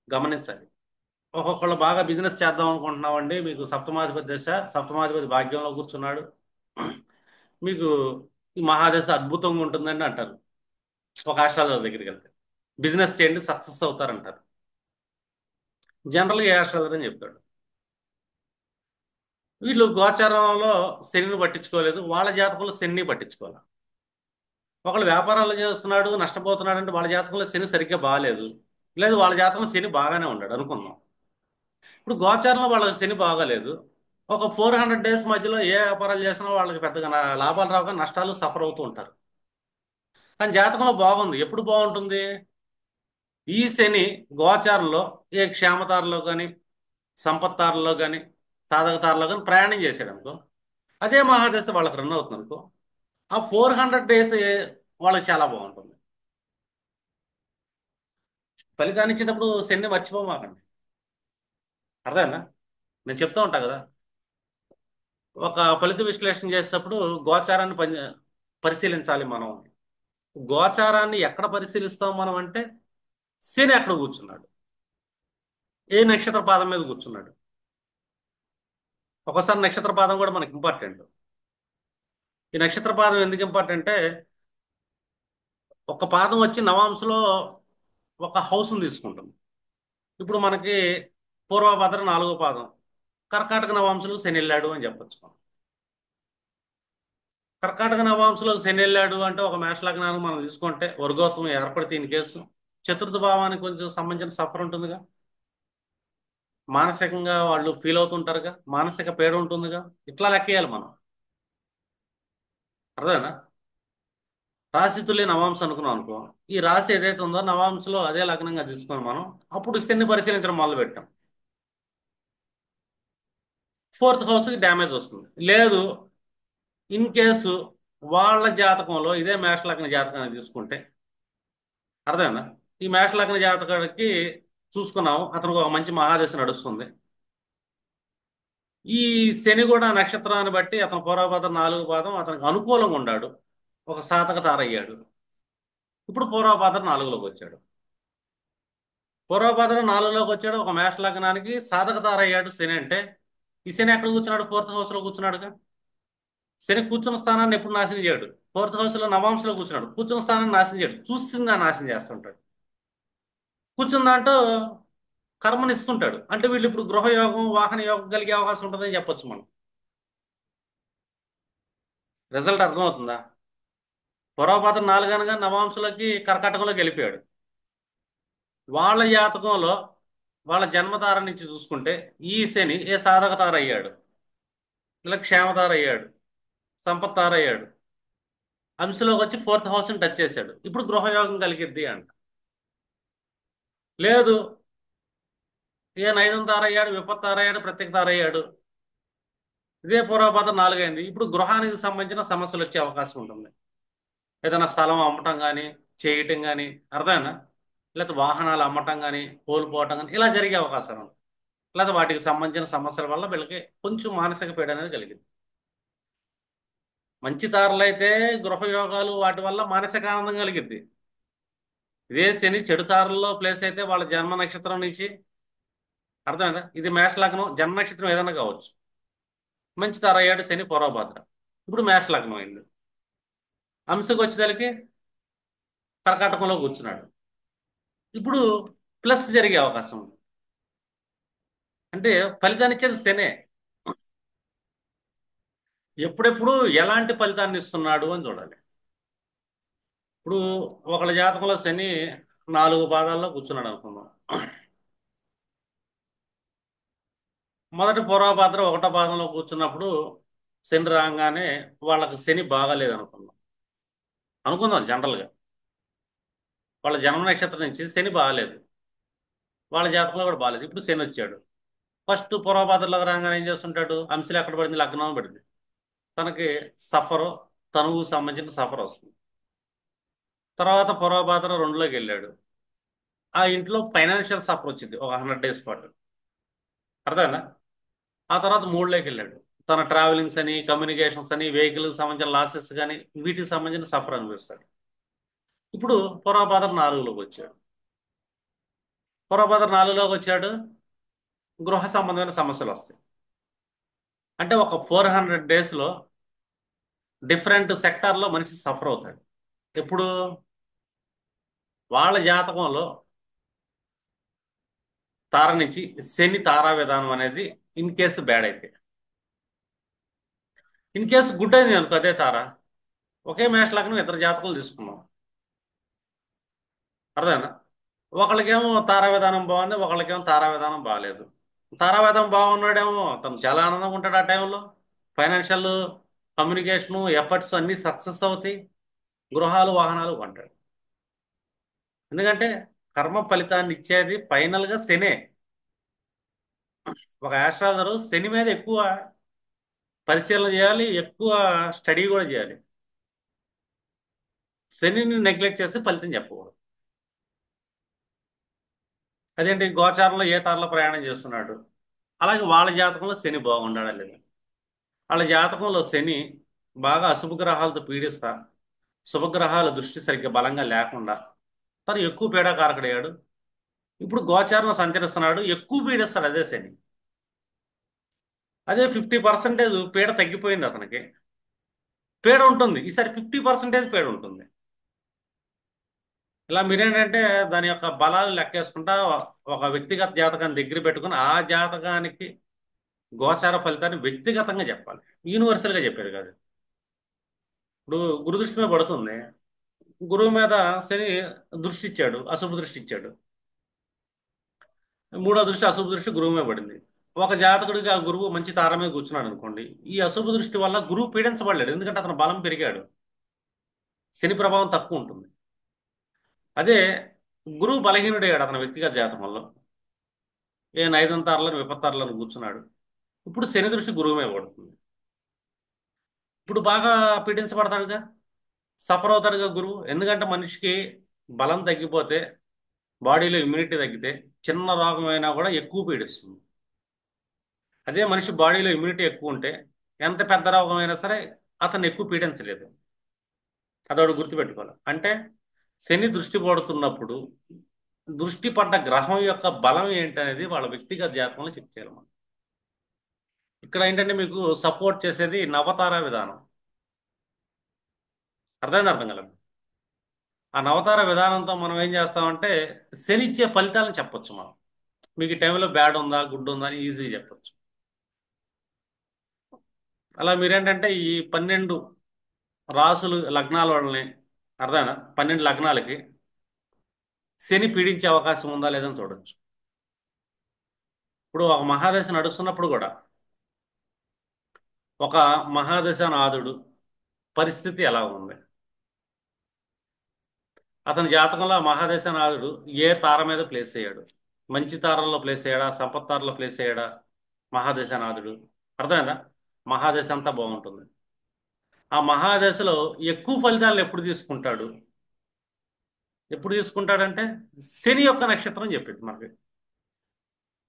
గమనించాలి. ఒక్కొక్కళ్ళు బాగా బిజినెస్ చేద్దాం అనుకుంటున్నామండి, మీకు సప్తమాధిపతి దశ, సప్తమాధిపతి భాగ్యంలో కూర్చున్నాడు, మీకు ఈ మహాదశ అద్భుతంగా ఉంటుందని అంటారు. ఒక ఆస్ట్రాలజర్ దగ్గరికి వెళ్తే బిజినెస్ చేయండి సక్సెస్ అవుతారంటారు. జనరల్గా ఏ ఆస్ట్రాలజర్ అని చెప్తాడు. వీళ్ళు గోచారంలో శనిని పట్టించుకోలేదు, వాళ్ళ జాతకంలో శనిని పట్టించుకోవాలి. ఒకళ్ళు వ్యాపారాలు చేస్తున్నాడు నష్టపోతున్నాడు అంటే వాళ్ళ జాతకంలో శని సరిగ్గా బాగాలేదు, లేదు వాళ్ళ జాతకంలో శని బాగానే ఉన్నాడు అనుకుందాం. ఇప్పుడు గోచారంలో వాళ్ళకి శని బాగాలేదు, ఒక 400 డేస్ మధ్యలో ఏ వ్యాపారాలు చేసినా వాళ్ళకి పెద్దగా లాభాలు రాక నష్టాలు సఫర్ అవుతూ ఉంటారు. కానీ జాతకంలో బాగుంది, ఎప్పుడు బాగుంటుంది? ఈ శని గోచారంలో ఏ క్షేమతారలో కానీ, సంపత్తారలో కానీ, సాధకతారలో కానీ ప్రయాణం చేశాడు అనుకో, అదే మహాదశ వాళ్ళకి రన్ అవుతుంది అనుకో, ఆ 400 డేస్ వాళ్ళకి చాలా బాగుంటుంది. ఫలితాన్ని ఇచ్చేటప్పుడు శని మర్చిపోమాకండి. అర్థమైందా? నేను చెప్తా ఉంటా కదా, ఒక ఫలిత విశ్లేషణ చేసేటప్పుడు గోచారాన్ని పరిశీలించాలి మనం. గోచారాన్ని ఎక్కడ పరిశీలిస్తాం మనం అంటే, శని ఎక్కడ కూర్చున్నాడు, ఏ నక్షత్ర పాదం మీద కూర్చున్నాడు. ఒకసారి నక్షత్ర పాదం కూడా మనకి ఇంపార్టెంట్. ఈ నక్షత్ర పాదం ఎందుకు ఇంపార్టెంట్ అంటే, ఒక పాదం వచ్చి నవాంశలో ఒక హౌస్ని తీసుకుంటుంది. ఇప్పుడు మనకి పూర్వభద్ర 4వ పాదం, కర్కాటక నవాంశలో శని వెళ్ళాడు అని చెప్పొచ్చు. కర్కాటక నవాంశలో శని వెళ్ళాడు అంటే ఒక మేష లగ్నాన్ని మనం తీసుకుంటే వర్గోత్వం ఏర్పడితే ఇన్ కేసు చతుర్థ భావానికి కొంచెం సంబంధించిన సఫర్ ఉంటుందిగా, మానసికంగా వాళ్ళు ఫీల్ అవుతుంటారుగా, మానసిక పీడ ఉంటుందిగా. ఇట్లా లెక్కేయాలి మనం. అర్థమేనా? రాశి తుల్య నవాంశ అనుకున్నాం అనుకో, ఈ రాశి ఏదైతే ఉందో నవాంశలో అదే లగ్నంగా తీసుకొని మనం అప్పుడు శని పరిశీలించడం మొదలు పెట్టాం. ఫోర్త్ హౌస్కి డ్యామేజ్ వస్తుంది. లేదు, ఇన్ కేసు వాళ్ళ జాతకంలో ఇదే మేష లగ్న జాతకాన్ని తీసుకుంటే, అర్థమైందా, ఈ మేష లగ్న జాతకానికి చూసుకున్నాం, అతనికి ఒక మంచి మహాదశ నడుస్తుంది. ఈ శని కూడా నక్షత్రాన్ని బట్టి అతను పూర్వభద్ర 4వ పాదం అతనికి అనుకూలంగా ఉన్నాడు, ఒక సాధక తారయ్యాడు. ఇప్పుడు పూర్వభద్ర 4లోకి వచ్చాడు. పూర్వభద్ర 4లోకి వచ్చాడు, ఒక మేష లగ్నానికి సాధక తారయ్యాడు శని అంటే, ఈ శని ఎక్కడ కూర్చున్నాడు? ఫోర్త్ హౌస్ లో కూర్చున్నాడుగా. శని కూర్చున్న స్థానాన్ని ఎప్పుడు నాశనం చేయడు. ఫోర్త్ హౌస్ లో నవాంశలో కూర్చున్నాడు, కూర్చున్న స్థానాన్ని నాశనం చేయడు, చూస్తుందా నాశనం చేస్తుంటాడు. కూర్చున్న దాంట్లో కర్మని ఇస్తుంటాడు. అంటే వీళ్ళు ఇప్పుడు గృహయోగం వాహన యోగం కలిగే అవకాశం ఉంటుందని చెప్పొచ్చు మనం. రిజల్ట్ అర్థమవుతుందా? పూర్వపాత్ర 4 అనగా నవాంశలోకి కర్కాటకంలోకి వెళ్ళిపోయాడు. వాళ్ళ జాతకంలో వాళ్ళ జన్మతార నుంచి చూసుకుంటే ఈ శని ఏ సాధక తార అయ్యాడు, ఇలా క్షేమతార అయ్యాడు, సంపత్తార అయ్యాడు, అంశలోకి వచ్చి ఫోర్త్ హౌస్ని టచ్ చేశాడు. ఇప్పుడు గృహయోగం కలిగిద్ది అంట. లేదు, ఏ నైదం తార అయ్యాడు, విపత్తు తార అయ్యాడు, ప్రత్యేక తార అయ్యాడు, ఇదే పూర్వపాత్ర 4 అయింది. ఇప్పుడు గృహానికి సంబంధించిన సమస్యలు వచ్చే అవకాశం ఉంటుంది. ఏదైనా స్థలం అమ్మటం కానీ, చేయటం కానీ, అర్థమైనా, లేకపోతే వాహనాలు అమ్మటం కానీ, కోల్పోవటం కానీ ఇలా జరిగే అవకాశం ఉంది. లేదా వాటికి సంబంధించిన సమస్యల వల్ల వీళ్ళకి కొంచెం మానసిక పీడ అనేది కలిగింది. మంచి తారలు అయితే గృహయోగాలు వాటి వల్ల మానసిక ఆనందం కలిగిద్ది. ఇదే శని చెడు తారల్లో ప్లేస్ అయితే వాళ్ళ జన్మ నక్షత్రం నుంచి, అర్థమైందా, ఇది మేష లగ్నం జన్మ నక్షత్రం ఏదైనా కావచ్చు, మంచి తార అయ్యాడు శని పూర్వభద్ర, ఇప్పుడు మేష లగ్నం అయింది. అంశకు వచ్చేదానికి కర్కాటకంలో కూర్చున్నాడు. ఇప్పుడు ప్లస్ జరిగే అవకాశం ఉంది. అంటే ఫలితాన్ని ఇచ్చేది శనే. ఎప్పుడెప్పుడు ఎలాంటి ఫలితాన్ని ఇస్తున్నాడు అని చూడాలి. ఇప్పుడు ఒకళ్ళ జాతకంలో శని 4 పాదాల్లో కూర్చున్నాడు అనుకుందాం. మొదటి పూర్వభాద్ర 1వ పాదంలో కూర్చున్నప్పుడు శని రాగానే వాళ్ళకి శని బాగాలేదు అనుకుందాం. అనుకుందాం జనరల్గా వాళ్ళ జన్మ నక్షత్రం నుంచి శని బాగాలేదు, వాళ్ళ జాతకంలో కూడా బాగాలేదు. ఇప్పుడు శని వచ్చాడు. ఫస్ట్ పూర్వభాద్రలోకి రాగానే ఏం చేస్తుంటాడు? అంశలు ఎక్కడ పడింది? లగ్నం పడింది. తనకి సఫరు, తనువుకు సంబంధించిన సఫర్ వస్తుంది. తర్వాత పూర్వభాద్ర 2లోకి వెళ్ళాడు, ఆ ఇంట్లో ఫైనాన్షియల్ సఫర్ వచ్చింది ఒక 100 డేస్ పాటు. అర్థమైందా? ఆ తర్వాత 3లోకి వెళ్ళాడు, తన ట్రావెలింగ్స్ అని, కమ్యూనికేషన్స్ అని, వెహికల్కి సంబంధించిన లాసెస్ కానీ వీటికి సంబంధించిన సఫర్ అనిపిస్తాడు. ఇప్పుడు పూర్వభాద్ర 4లోకి వచ్చాడు. పూర్వభాద్ర 4లోకి వచ్చాడు, గృహ సంబంధమైన సమస్యలు వస్తాయి. అంటే ఒక 400 డేస్లో డిఫరెంట్ సెక్టార్లో మనిషి సఫర్ అవుతాడు. ఇప్పుడు వాళ్ళ జాతకంలో తార నుంచి శని తారా విధానం అనేది ఇన్ కేసు బ్యాడ్ అయితే, ఇన్ కేసు గుడ్ అయింది అనుకో అదే తార, ఒకే మేష లగ్నం ఇద్దరు జాతకులు తీసుకున్నాం, అర్థమైందా? ఒకళ్ళకేమో తారా విధానం బాగుంది, ఒకళ్ళకేమో తారా విధానం బాగాలేదు. తారా విధానం బాగున్నాడేమో తను చాలా ఆనందంగా ఉంటాడు ఆ టైంలో, ఫైనాన్షియల్, కమ్యూనికేషను, ఎఫర్ట్స్ అన్నీ సక్సెస్ అవుతాయి, గృహాలు వాహనాలు కొంటాడు. ఎందుకంటే కర్మ ఫలితాన్ని ఇచ్చేది ఫైనల్గా శనే. ఒక ఆస్ట్రాలజరు శని మీద ఎక్కువ పరిశీలన చేయాలి, ఎక్కువ స్టడీ కూడా చేయాలి. శనిని నెగ్లెక్ట్ చేసి ఫలితం చెప్పకూడదు. అదేంటి గోచారంలో ఏ తారలో ప్రయాణం చేస్తున్నాడు, అలాగే వాళ్ళ జాతకంలో శని బాగుండాలి లేదు, వాళ్ళ జాతకంలో శని బాగా అశుభ గ్రహాలతో పీడిస్తా, శుభగ్రహాల దృష్టి సరిగ్గా బలంగా లేకుండా తను ఎక్కువ పీడాకారకుడయ్యాడు. ఇప్పుడు గోచారం సంచరిస్తున్నాడు, ఎక్కువ పీడిస్తాడు అదే శని. అదే 50% పీడ తగ్గిపోయింది అతనికి, పీడ ఉంటుంది ఈసారి 50% పీడ ఉంటుంది. ఇలా మీరేంటంటే దాని యొక్క బలాలు లెక్కేసుకుంటా ఒక వ్యక్తిగత జాతకాన్ని దగ్గర పెట్టుకుని ఆ జాతకానికి గోచార ఫలితాన్ని వ్యక్తిగతంగా చెప్పాలి, యూనివర్సల్గా చెప్పేది కాదు. ఇప్పుడు గురు దృష్టి మీద పడుతుంది, గురువు మీద శని దృష్టి ఇచ్చాడు, అశుభ దృష్టి ఇచ్చాడు, మూడో దృష్టి అశుభ దృష్టి గురువు మీద పడింది. ఒక జాతకుడికి ఆ గురువు మంచి తార మీద కూర్చున్నాడు అనుకోండి, ఈ అశుభ దృష్టి వల్ల గురువు పీడించబడలేడు, ఎందుకంటే అతను బలం పెరిగాడు, శని ప్రభావం తక్కువ ఉంటుంది. అదే గురువు బలహీనుడయ్యాడు అతని వ్యక్తిగత జాతకంలో, ఏ నైదంతారులను విపత్తారులను కూర్చున్నాడు, ఇప్పుడు శని దృష్టి గురువు మీద పడుతుంది, ఇప్పుడు బాగా పీడించబడతాడుగా, సఫర్ అవుతాడుగా గురువు. ఎందుకంటే మనిషికి బలం తగ్గిపోతే, బాడీలో ఇమ్యూనిటీ తగ్గితే చిన్న రోగం అయినా కూడా ఎక్కువ పీడిస్తుంది. అదే మనిషి బాడీలో ఇమ్యూనిటీ ఎక్కువ ఉంటే ఎంత పెద్ద రోగం అయినా సరే అతన్ని ఎక్కువ పీడించలేదు. అదొకటి గుర్తుపెట్టుకోవాలి. అంటే శని దృష్టి పడుతున్నప్పుడు దృష్టి పడ్డ గ్రహం యొక్క బలం ఏంటనేది వాళ్ళ వ్యక్తిగత జాతకంలో చెక్ చేయాలి మనం. ఇక్కడ ఏంటంటే మీకు సపోర్ట్ చేసేది నవతార విధానం, అర్థం కలదు. ఆ నవతార విధానంతో మనం ఏం చేస్తామంటే శని ఇచ్చే ఫలితాలను చెప్పొచ్చు మనం. మీకు ఈ టైంలో బ్యాడ్ ఉందా గుడ్ ఉందా అని ఈజీ చెప్పొచ్చు. అలా మీరేంటంటే ఈ 12 రాసులు లగ్నాల వాళ్ళని, అర్థమైనా 12 లగ్నాలకి శని పీడించే అవకాశం ఉందా లేదని చూడొచ్చు. ఇప్పుడు ఒక మహాదశ నడుస్తున్నప్పుడు కూడా ఒక మహాదశ నాథుడు పరిస్థితి ఎలా ఉంది, అతని జాతకంలో ఆ మహాదశ నాథుడు ఏ తార మీద ప్లేస్ అయ్యాడు, మంచి తారల్లో ప్లేస్ అయ్యాడా, సంపత్ తారలో ప్లేస్ అయ్యాడా, మహాదశ నాథుడు, అర్థమైందా? మహాదశ అంతా బాగుంటుంది. ఆ మహాదశలో ఎక్కువ ఫలితాలను ఎప్పుడు తీసుకుంటాడు, ఎప్పుడు తీసుకుంటాడంటే శని యొక్క నక్షత్రం చెప్పింది మనకి.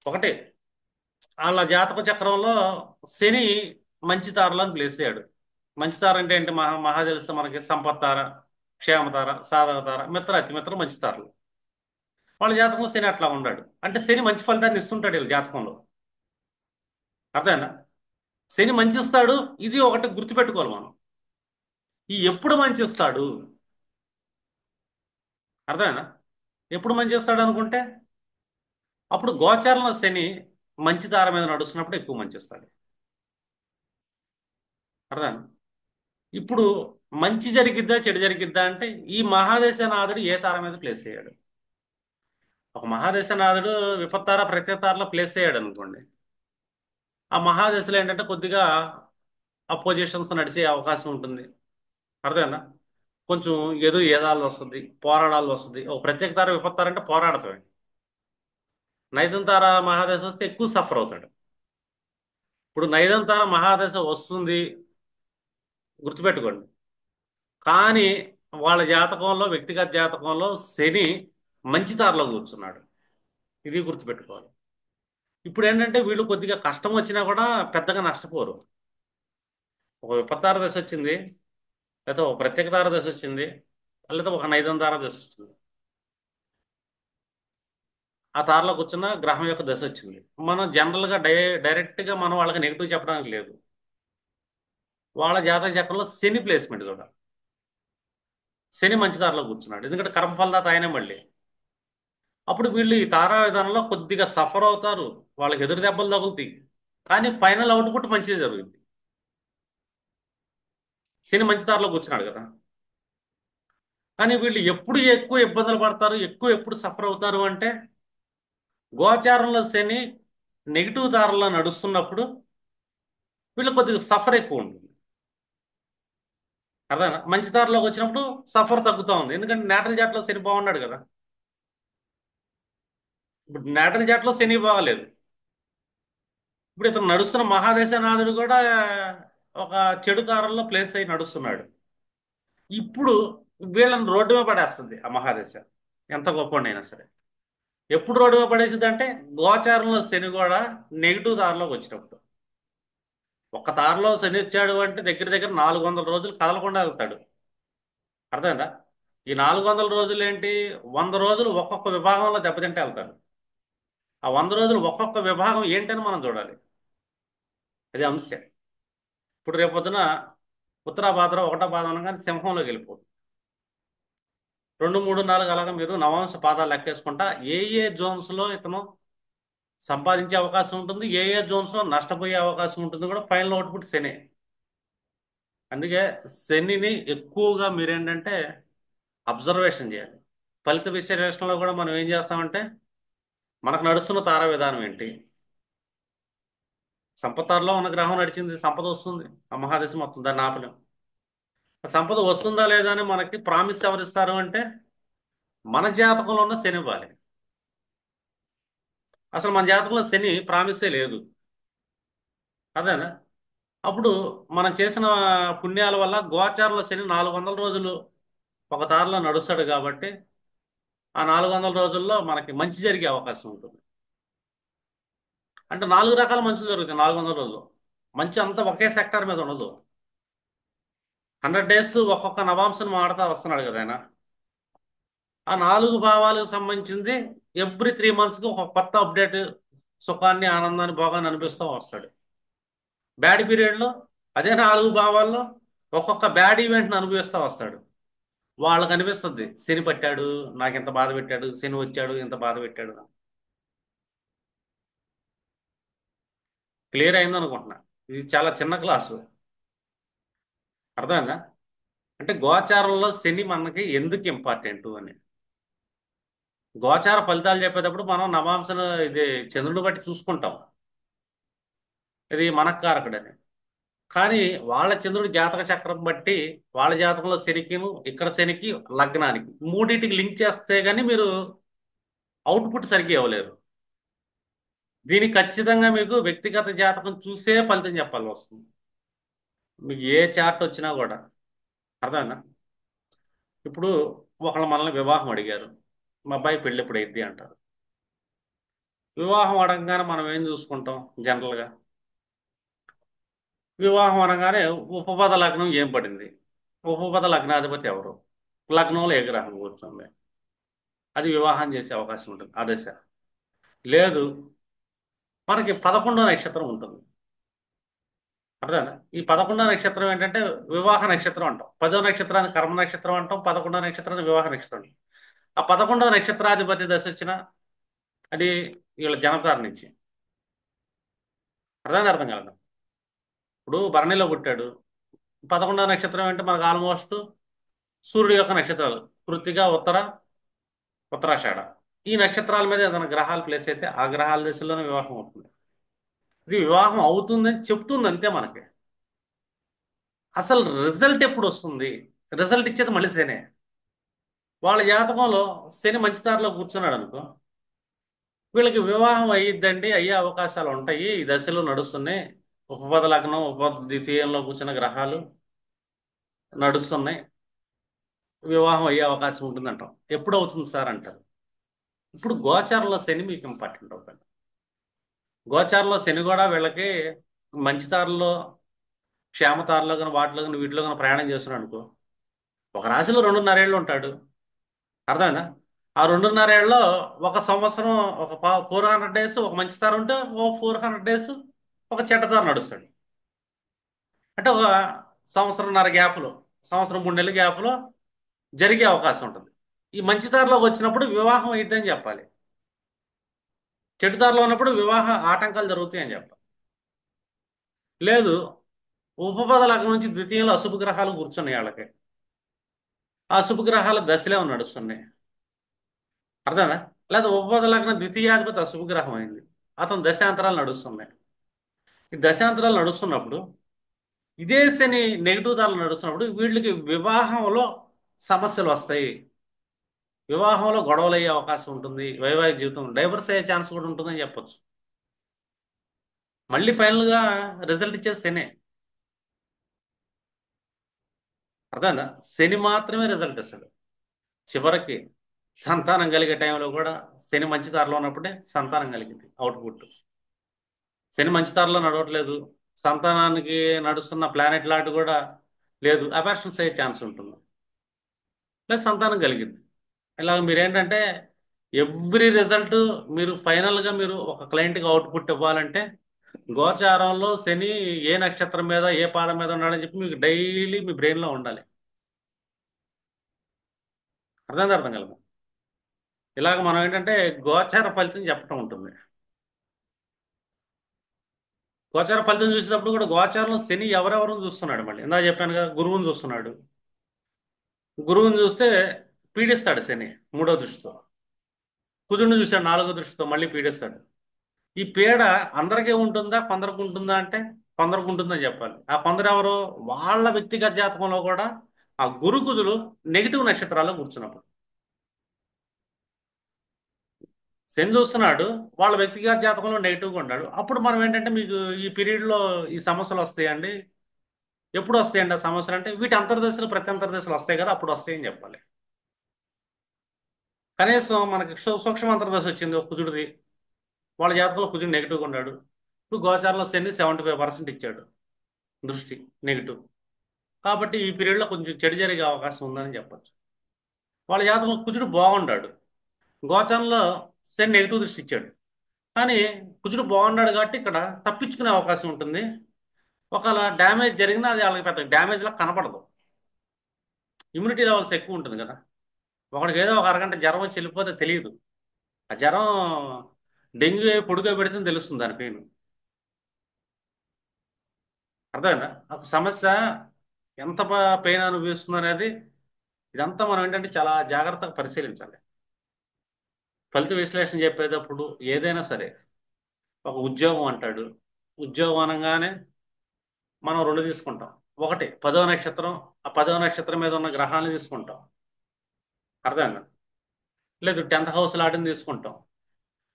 ఒకటి, వాళ్ళ జాతక చక్రంలో శని మంచి తారలను ప్లేస్ అయ్యాడు. మంచి తార అంటే ఏంటి, మహా తెలిస్తే మనకి సంపత్ తార, క్షేమతార, సాధక తార, మిత్ర, అతి మిత్ర, మంచి తారలు. వాళ్ళ జాతకంలో శని అట్లా ఉన్నాడు అంటే శని మంచి ఫలితాన్ని ఇస్తుంటాడు వీళ్ళ జాతకంలో, అర్థమైనా? శని మంచి ఇస్తాడు, ఇది ఒకటి గుర్తుపెట్టుకోవాలి మనం. ఈ ఎప్పుడు మంచి ఇస్తాడు, అర్థమైనా? ఎప్పుడు మంచి ఇస్తాడు అనుకుంటే అప్పుడు గోచారంలో శని మంచి తార మీద నడుస్తున్నప్పుడు ఎక్కువ మంచి ఇస్తాడు, అర్థమైనా? ఇప్పుడు మంచి జరిగిద్దా చెడు జరిగిద్దా అంటే ఈ మహాదశనాథుడు ఏ తార మీద ప్లేస్ అయ్యాడు. ఒక మహాదశనాథుడు విపత్తార ప్రత్యతారలో ప్లేస్ అయ్యాడు అనుకోండి, ఆ మహాదశలో ఏంటంటే కొద్దిగా అపోజిషన్స్ నడిచే అవకాశం ఉంటుంది, అర్థమైనా? కొంచెం ఏదాళ్ళు వస్తుంది, పోరాడాల్సి వస్తుంది. ఒక ప్రత్యేక తార విపత్తార అంటే పోరాడతాడు, నైదం తార మహాదశ వస్తే ఎక్కువ సఫర్ అవుతాడు. ఇప్పుడు నైదం తార మహాదశ వస్తుంది గుర్తుపెట్టుకోండి, కానీ వాళ్ళ జాతకంలో వ్యక్తిగత జాతకంలో శని మంచి తారలో కూర్చున్నాడు, ఇది గుర్తుపెట్టుకోవాలి. ఇప్పుడు ఏంటంటే వీళ్ళు కొద్దిగా కష్టం వచ్చినా కూడా పెద్దగా నష్టపోరు. ఒక విపత్తార దశ వచ్చింది, లేదా ఒక ప్రత్యేక తార దశ వచ్చింది, లేదా ఒక నైదం తార దశ వచ్చింది, ఆ తారలో కూర్చున్న గ్రహం యొక్క దశ వచ్చింది, మనం జనరల్గా డైరెక్ట్గా మనం వాళ్ళకి నెగిటివ్ చెప్పడానికి లేదు. వాళ్ళ జాతక చక్రంలో శని ప్లేస్మెంట్ కూడా, శని మంచి దారిలో కూర్చున్నాడు, ఎందుకంటే కర్మఫలదాత ఆయనే మళ్ళీ. అప్పుడు వీళ్ళు ఈ తారా విధానంలో కొద్దిగా సఫర్ అవుతారు, వాళ్ళకి ఎదురు దెబ్బలు తగులుతాయి, కానీ ఫైనల్ అవుట్పుట్ మంచిగా జరుగుతుంది. శని మంచి తారలో కూర్చున్నాడు కదా. కానీ వీళ్ళు ఎప్పుడు ఎక్కువ ఇబ్బందులు పడతారు, ఎక్కువ ఎప్పుడు సఫర్ అవుతారు అంటే గోచారంలో శని నెగిటివ్ దారిలో నడుస్తున్నప్పుడు వీళ్ళు కొద్దిగా సఫర్ ఎక్కువ ఉంటుంది. అర్థనా? మంచి దారిలోకి వచ్చినప్పుడు సఫర్ తగ్గుతూ ఉంది, ఎందుకంటే నేటల జాట్లో శని బాగున్నాడు కదా. ఇప్పుడు నేటల జాట్లో శని బాగలేదు. ఇప్పుడు ఇతను నడుస్తున్న మహాదేశనాథుడు కూడా ఒక చెడు దారుల్లో ప్లేస్ అయి నడుస్తున్నాడు. ఇప్పుడు వీళ్ళని రోడ్డు మీద పడేస్తుంది ఆ మహాదశ, ఎంత గొప్పవాడైనా సరే. ఎప్పుడు రోడ్డు మీద పడేసింది అంటే గోచారంలో శని కూడా నెగిటివ్ దారిలోకి వచ్చినప్పుడు. ఒక్క దారిలో శని వచ్చాడు అంటే దగ్గర దగ్గర 400 రోజులు కదలకుండా వెళ్తాడు. అర్థమైందా? ఈ 400 రోజులు ఏంటి, 100 రోజులు ఒక్కొక్క విభాగంలో దెబ్బతింటే వెళ్తాడు. ఆ 100 రోజులు ఒక్కొక్క విభాగం ఏంటని మనం చూడాలి. అది అంశం. ఇప్పుడు రేపొద్దున ఉత్తరాభాద్ర ఒకటో పాదం అనగానే సింహంలోకి వెళ్ళిపోతుంది. 2, 3, 4 అలాగా మీరు నవాంశ పాదాలు లెక్కేసుకుంటా ఏ ఏ జోన్స్లో ఇతను సంపాదించే అవకాశం ఉంటుంది, ఏ ఏ జోన్స్లో నష్టపోయే అవకాశం ఉంటుంది కూడా ఫైనల్ అవుట్పుట్ శని. అందుకే శనిని ఎక్కువగా మీరేంటంటే అబ్జర్వేషన్ చేయాలి. ఫలిత విశ్లేషణలో కూడా మనం ఏం చేస్తామంటే మనకు నడుస్తున్న తారా విధానం ఏంటి, సంపత్తారులో ఉన్న గ్రహం నడిచింది, సంపద వస్తుంది, ఆ మహాదశ మొత్తం దాన్ని ఆపలేం. ఆ సంపద వస్తుందా లేదా అని మనకి ప్రామిస్ ఎవరిస్తారు అంటే మన జాతకంలో ఉన్న శని ఇవ్వాలి. అసలు మన జాతకంలో శని ప్రామిసే లేదు. అదేనా? అప్పుడు మనం చేసిన పుణ్యాల వల్ల గోచారంలో శని 400 రోజులు ఒక దారిలో నడుస్తాడు కాబట్టి ఆ 400 రోజుల్లో మనకి మంచి జరిగే అవకాశం ఉంటుంది. అంటే 4 రకాల మంచులు జరుగుతాయి 400 రోజులు. మంచి అంతా ఒకే సెక్టర్ మీద ఉండదు. 100 డేస్ ఒక్కొక్క నవాంశను మారుతా వస్తున్నాడు కదా ఆయన. ఆ 4 భావాలకు సంబంధించింది ఎవ్రీ 3 మంత్స్కి ఒక కొత్త అప్డేట్, సుఖాన్ని ఆనందాన్ని భోగాన్ని అనిపిస్తూ వస్తాడు. బ్యాడ్ పీరియడ్లో అదే 4 భావాల్లో ఒక్కొక్క బ్యాడ్ ఈవెంట్ని అనుభవిస్తూ వస్తాడు. వాళ్ళకి అనిపిస్తుంది శని పట్టాడు, నాకు ఇంత బాధ పెట్టాడు, శని వచ్చాడు ఇంత బాధ పెట్టాడు. క్లియర్ అయింది అనుకుంటున్నా. ఇది చాలా చిన్న క్లాసు. అర్థమైందా? అంటే గోచారంలో శని మనకి ఎందుకు ఇంపార్టెంట్ అని. గోచార ఫలితాలు చెప్పేటప్పుడు మనం నవాంశను ఇది చంద్రుని బట్టి చూసుకుంటాం, ఇది మనఃకారకుడని. కానీ వాళ్ళ చంద్రుడి జాతక చక్రం బట్టి వాళ్ళ జాతకంలో శనికిను ఇక్కడ శనికి లగ్నానికి మూడింటికి లింక్ చేస్తే గానీ మీరు అవుట్పుట్ సరిగ్గా ఇవ్వలేరు. దీనికి ఖచ్చితంగా మీకు వ్యక్తిగత జాతకం చూసే ఫలితం చెప్పాల్సి వస్తుంది, మీకు ఏ చార్ట్ వచ్చినా కూడా. అర్థమైందా? ఇప్పుడు ఒకళ్ళు మనల్ని వివాహం అడిగారు, మా అబ్బాయి పెళ్ళి ఎప్పుడు అయింది అంటారు. వివాహం అడగగానే మనం ఏం చూసుకుంటాం జనరల్గా? వివాహం అనగానే ఉపపద లగ్నం ఏం పడింది, ఉపపద లగ్నాధిపతి ఎవరు, లగ్నంలో ఏ గ్రహం కూర్చుంది, అది వివాహం చేసే అవకాశం ఉంటుంది ఆ దశ. లేదు, మనకి 11వ నక్షత్రం ఉంటుంది. అర్థమైందా? ఈ 11వ నక్షత్రం ఏంటంటే వివాహ నక్షత్రం అంటాం, 10వ నక్షత్రాన్ని కర్మ నక్షత్రం అంటాం, 11వ నక్షత్రాన్ని వివాహ నక్షత్రం అంటాం. ఆ 11వ నక్షత్రాధిపతి దశ వచ్చిన అది వీళ్ళ జనతార నుంచి. అర్థం కలదు. ఇప్పుడు భరణిలో పుట్టాడు, 11వ నక్షత్రం అంటే మనకు ఆల్మోస్ట్ సూర్యుడు యొక్క నక్షత్రాలు కృత్తిక, ఉత్తర, ఉత్తరాషాఢ. ఈ నక్షత్రాల మీద ఏదైనా గ్రహాలు ప్లేస్ అయితే ఆ గ్రహాల దశలోనే వివాహం అవుతుంది. ఇది వివాహం అవుతుందని చెప్తుంది అంతే మనకి. అసలు రిజల్ట్ ఎప్పుడు వస్తుంది, రిజల్ట్ ఇచ్చేది మళ్ళీ శనే. వాళ్ళ జాతకంలో శని మంచి దారిలో కూర్చున్నాడు అనుకో, వీళ్ళకి వివాహం అయ్యిద్దండి, అయ్యే అవకాశాలు ఉంటాయి, ఈ దశలో నడుస్తున్నాయి, ఉపపద లగ్నం ఉపపద ద్వితీయంలో కూర్చున్న గ్రహాలు నడుస్తున్నాయి, వివాహం అయ్యే అవకాశం ఉంటుంది అంటాం. ఎప్పుడు అవుతుంది సార్ అంటారు. ఇప్పుడు గోచారంలో శని మీకు ఇంపార్టెంట్ అవుతుంది. గోచారంలో శని కూడా వీళ్ళకి మంచి దారిలో క్షేమతారలో కానీ వాటిలో కానీ వీటిలో కానీ ప్రయాణం చేస్తున్నాడు అనుకో, ఒక రాశిలో 2.5 ఏళ్ళు ఉంటాడు. అర్థమైందా? ఆ 2.5 ఏళ్ళలో ఒక సంవత్సరం, ఒక 400 డేస్ ఒక మంచి తార ఉంటే ఓ 400 డేస్ ఒక చెడ్డ తార నడుస్తాడు. అంటే ఒక సంవత్సరంన్నర గ్యాప్లో, సంవత్సరం 3 నెలల గ్యాప్లో జరిగే అవకాశం ఉంటుంది. ఈ మంచి దారిలోకి వచ్చినప్పుడు వివాహం అయిద్దని చెప్పాలి. చెడుదారిలో ఉన్నప్పుడు వివాహ ఆటంకాలు జరుగుతాయి అని చెప్పాలి. లేదు, ఉపపద లగ్నం నుంచి ద్వితీయంలో అశుభ గ్రహాలు కూర్చున్నాయి వాళ్ళకి. ఆ అశుభ గ్రహాల దశలే నడుస్తున్నాయి. అర్థనా? లేదా ఉపపద లగ్నం ద్వితీయాధిపతి అశుభ గ్రహం అయింది, అతను దశాంతరాలు నడుస్తున్నాయి. ఈ దశాంతరాలు నడుస్తున్నప్పుడు ఇదే శని నెగిటివ్ దారులు నడుస్తున్నప్పుడు వీళ్ళకి వివాహంలో సమస్యలు వస్తాయి, వివాహంలో గొడవలు అయ్యే అవకాశం ఉంటుంది, వైవాహిక జీవితం డైవర్స్ అయ్యే ఛాన్స్ కూడా ఉంటుందని చెప్పొచ్చు. మళ్ళీ ఫైనల్గా రిజల్ట్ ఇచ్చేది శనే. అర్థమైందా? శని మాత్రమే రిజల్ట్ ఇస్తాడు చివరికి. సంతానం కలిగే టైంలో కూడా శని మంచి దారిలో ఉన్నప్పుడే సంతానం కలిగింది అవుట్పుట్. శని మంచి దారిలో నడవట్లేదు, సంతానానికి నడుస్తున్న ప్లానెట్ లాంటి కూడా లేదు, అబార్షన్స్ అయ్యే ఛాన్స్ ఉంటుంది, ప్లస్ సంతానం కలిగింది. ఇలా మీరేంటంటే ఎవ్రీ రిజల్ట్ మీరు ఫైనల్గా మీరు ఒక క్లయింట్కి అవుట్పుట్ ఇవ్వాలంటే గోచారంలో శని ఏ నక్షత్రం మీద ఏ పాదం మీద ఉన్నాడని చెప్పి మీకు డైలీ మీ బ్రెయిన్లో ఉండాలి. అర్థం కలదు. ఇలాగ మనం ఏంటంటే గోచార ఫలితం చెప్పటం ఉంటుంది. గోచార ఫలితం చూసేటప్పుడు కూడా గోచారంలో శని ఎవరెవరిని చూస్తున్నాడు, మళ్ళీ ఇందా చెప్పాను కదా, గురువుని చూస్తున్నాడు. గురువుని చూస్తే పీడిస్తాడు శని మూడో దృష్టితో. కుజుడిని చూశాడు నాలుగో దృష్టితో, మళ్ళీ పీడిస్తాడు. ఈ పీడ అందరికీ ఉంటుందా కొందరికి ఉంటుందా అంటే కొందరికి ఉంటుందని చెప్పాలి. ఆ కొందరు ఎవరు? వాళ్ళ వ్యక్తిగత జాతకంలో కూడా ఆ గురు కుజులు నెగిటివ్ నక్షత్రాల్లో కూర్చున్నప్పుడు శని చూస్తున్నాడు, వాళ్ళ వ్యక్తిగత జాతకంలో నెగిటివ్గా ఉన్నాడు. అప్పుడు మనం ఏంటంటే మీకు ఈ పీరియడ్లో ఈ సమస్యలు వస్తాయండి. ఎప్పుడు వస్తాయండి ఆ సమస్యలు అంటే వీటి అంతర్దశలు ప్రతి అంతర్దశలు వస్తాయి కదా, అప్పుడు వస్తాయని చెప్పాలి. కనీసం మనకి సూక్ష్మ అంతర్దశ వచ్చింది ఒక కుజుడిది, వాళ్ళ జాతకంలో కుజుడు నెగిటివ్గా ఉన్నాడు. ఇప్పుడు గోచారంలో శని 75% ఇచ్చాడు దృష్టి నెగిటివ్. కాబట్టి ఈ పీరియడ్లో కొంచెం చెడు జరిగే అవకాశం ఉందని చెప్పొచ్చు. వాళ్ళ జాతకంలో కుజుడు బాగున్నాడు, గోచారంలో శని నెగిటివ్ దృష్టి ఇచ్చాడు. కానీ కుజుడు బాగున్నాడు కాబట్టి ఇక్కడ తప్పించుకునే అవకాశం ఉంటుంది. ఒకవేళ డ్యామేజ్ జరిగినా అది వాళ్ళకి పెద్ద డ్యామేజ్ లా కనపడదు, ఇమ్యూనిటీ లెవెల్స్ ఎక్కువ ఉంటుంది కదా. ఒకడికి ఏదో ఒక అరగంట జ్వరం వచ్చి వెళ్ళిపోతే తెలియదు, ఆ జ్వరం డెంగ్యూ పొడిగా పెడితే తెలుస్తుంది దాని పెయిన్. అర్థమైందా? ఒక సమస్య ఎంత పెయిన్ అనుభవిస్తుంది అనేది ఇదంతా మనం ఏంటంటే చాలా జాగ్రత్తగా పరిశీలించాలి. ఫలిత విశ్లేషణ చెప్పేటప్పుడు ఏదైనా సరే, ఒక ఉద్యోగం అంటాడు, ఉద్యోగం అనగానే మనం రెండు తీసుకుంటాం. ఒకటి 10వ నక్షత్రం, ఆ 10వ నక్షత్రం మీద ఉన్న గ్రహాలను తీసుకుంటాం. అర్థమైందా? లేదు 10th హౌస్ లాంటిని తీసుకుంటాం,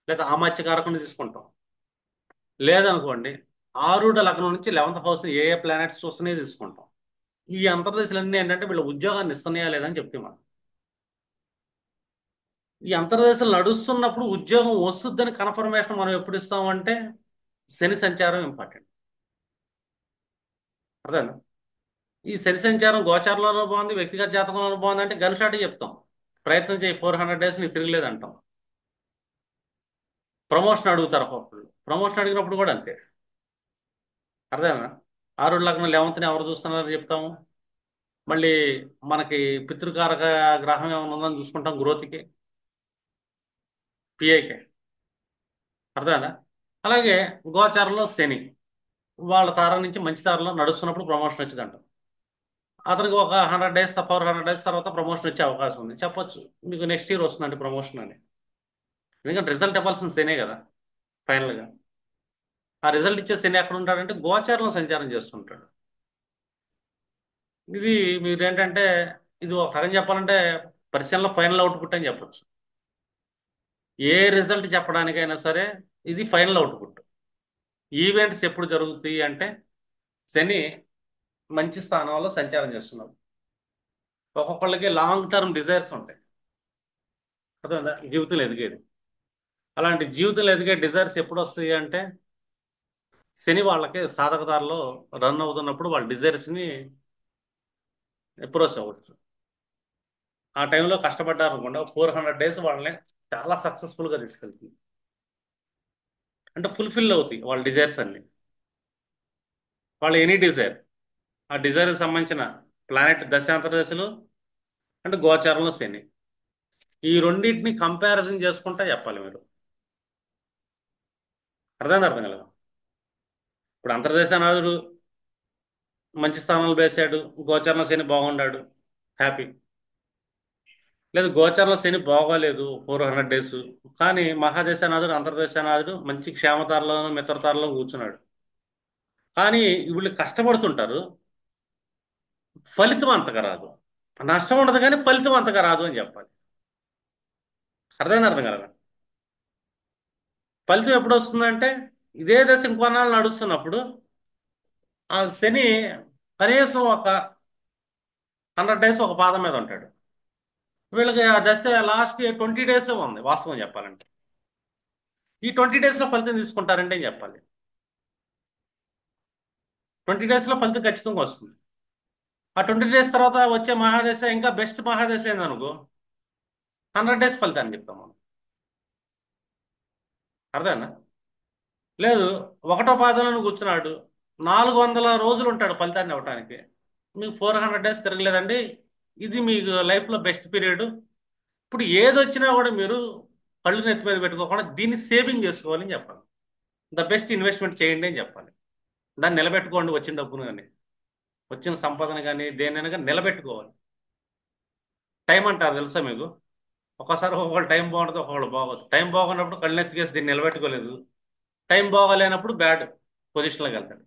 లేదా ఆమాత్యకారకుని తీసుకుంటాం. లేదనుకోండి ఆరుడ లగ్నం నుంచి 11th హౌస్ ఏ ఏ ప్లానెట్స్ చూస్తున్నాయో తీసుకుంటాం. ఈ అంతర్దశలన్నీ ఏంటంటే వీళ్ళ ఉద్యోగాన్ని ఇస్తున్నాయా లేదని చెప్తే మనం ఈ అంతర్దశలు నడుస్తున్నప్పుడు ఉద్యోగం వస్తుందని కన్ఫర్మేషన్ మనం ఎప్పుడు ఇస్తామంటే శని సంచారం ఇంపార్టెంట్. అర్థమైందా? ఈ శని సంచారం గోచారంలోనూ బాగుంది, వ్యక్తిగత జాతకంలోనూ బాగుంది అంటే గన్ షాట్ చెప్తాం, ప్రయత్నం చేయి 400 డేస్ నీకు తిరగలేదు అంటాం. ప్రమోషన్ అడుగుతారు ఒక్కొక్కళ్ళు, ప్రమోషన్ అడిగినప్పుడు కూడా అంతే. అర్థమైనా? ఆరుడు లగ్నం 11th ఎవరు చూస్తున్నారని చెప్తాము. మళ్ళీ మనకి పితృకారక గ్రహం ఏమైనా ఉందని చూసుకుంటాం గ్రోత్కి, పిఐకి. అర్థమైందా? అలాగే గోచారంలో శని వాళ్ళ తార నుంచి మంచి తారలో నడుస్తున్నప్పుడు ప్రమోషన్ వచ్చిందంట. అతనికి ఒక 100 డేస్ 400 డేస్ తర్వాత ప్రమోషన్ వచ్చే అవకాశం ఉంది చెప్పొచ్చు, మీకు నెక్స్ట్ ఇయర్ వస్తుందండి ప్రమోషన్ అని. ఎందుకంటే రిజల్ట్ ఇవ్వాల్సిన శనే కదా ఫైనల్గా. ఆ రిజల్ట్ ఇచ్చే శని ఎక్కడ ఉంటాడంటే గోచారంలో సంచారం చేస్తుంటాడు. ఇది మీరేంటంటే ఇది ఒక రకం చెప్పాలంటే పరిశీలన ఫైనల్ అవుట్పుట్ అని చెప్పొచ్చు. ఏ రిజల్ట్ చెప్పడానికైనా సరే ఇది ఫైనల్ అవుట్పుట్. ఈవెంట్స్ ఎప్పుడు జరుగుతాయి అంటే శని మంచి స్థానంలో సంచారం చేస్తున్నారు. ఒక్కొక్కళ్ళకి లాంగ్ టర్మ్ డిజైర్స్ ఉంటాయి, అర్థమైందా? జీవితంలో ఎదిగేది. అలాంటి జీవితంలో ఎదిగే డిజైర్స్ ఎప్పుడు వస్తాయి అంటే శని వాళ్ళకి సాధకదారిలో రన్ అవుతున్నప్పుడు వాళ్ళ డిజైర్స్ని అప్రోచ్ అవ్వచ్చు. ఆ టైంలో కష్టపడ్డారు అనుకోండి 400 డేస్ వాళ్ళని చాలా సక్సెస్ఫుల్గా తీసుకెళ్తుంది. అంటే ఫుల్ఫిల్ అవుతాయి వాళ్ళ డిజైర్స్ అన్ని, వాళ్ళ ఎనీ డిజైర్. ఆ డిజైర్కి సంబంధించిన ప్లానెట్ దశాంతర దశలు అంటే గోచారంలో శని, ఈ రెండింటిని కంపారిజన్ చేసుకుంటా చెప్పాలి మీరు. అర్థం కలదు. ఇప్పుడు అంతర్దేశానాథుడు మంచి స్థానంలో వేశాడు, గోచరణ శని బాగున్నాడు, హ్యాపీ. లేదు గోచరణ శని బాగోలేదు 400 డేస్, కానీ మహాదేశానాథుడు అంతర్దేశానాథుడు మంచి క్షేమతారలోను మిత్రతారలో కూర్చున్నాడు. కానీ వీళ్ళు కష్టపడుతుంటారు, ఫలితం అంతగా రాదు. నష్టం ఉండదు కానీ ఫలితం అంతగా రాదు అని చెప్పాలి. అర్థం కలగా. ఫలితం ఎప్పుడు వస్తుందంటే ఇదే దశ ఇంకొన్నాళ్ళు నడుస్తున్నప్పుడు ఆ శని కనీసం ఒక 100 డేస్ ఒక పాదం మీద ఉంటాడు. వీళ్ళకి ఆ దశ లాస్ట్ 20 డేస్ ఉంది వాస్తవం చెప్పాలంటే. ఈ 20 డేస్లో ఫలితం తీసుకుంటారంటే ఏం చెప్పాలి. 20 డేస్లో ఫలితం ఖచ్చితంగా వస్తుంది. ఆ 20 డేస్ తర్వాత వచ్చే మహాదశ ఇంకా బెస్ట్ మహాదశ ఏందనుకో 100 డేస్ ఫలితాన్ని చెప్తాం మనం. అర్థమేనా. లేదు ఒకటో పాదంలో కూర్చున్నాడు, 400 రోజులు ఉంటాడు ఫలితాన్ని ఇవ్వటానికి, మీకు 400 డేస్ తిరగలేదండి, ఇది మీకు లైఫ్లో బెస్ట్ పీరియడ్. ఇప్పుడు ఏది వచ్చినా కూడా మీరు కళ్ళు నెత్తి మీద పెట్టుకోకుండా దీన్ని సేవింగ్ చేసుకోవాలని చెప్పాలి. ద బెస్ట్ ఇన్వెస్ట్మెంట్ చేయండి అని చెప్పాలి. దాన్ని నిలబెట్టుకోండి, వచ్చిన డబ్బును కానీ వచ్చిన సంపదను కానీ దేనైనా కానీ నిలబెట్టుకోవాలి. టైం అంటారు తెలుసా మీకు. ఒకసారి ఒకళ్ళు టైం బాగుంటుంది, ఒకళ్ళు బాగోదు. టైం బాగున్నప్పుడు కళ్ళు ఎత్తికేసి దీన్ని నిలబెట్టుకోలేదు, టైం బాగోలేనప్పుడు బ్యాడ్ పొజిషన్లోకి వెళ్తాడు.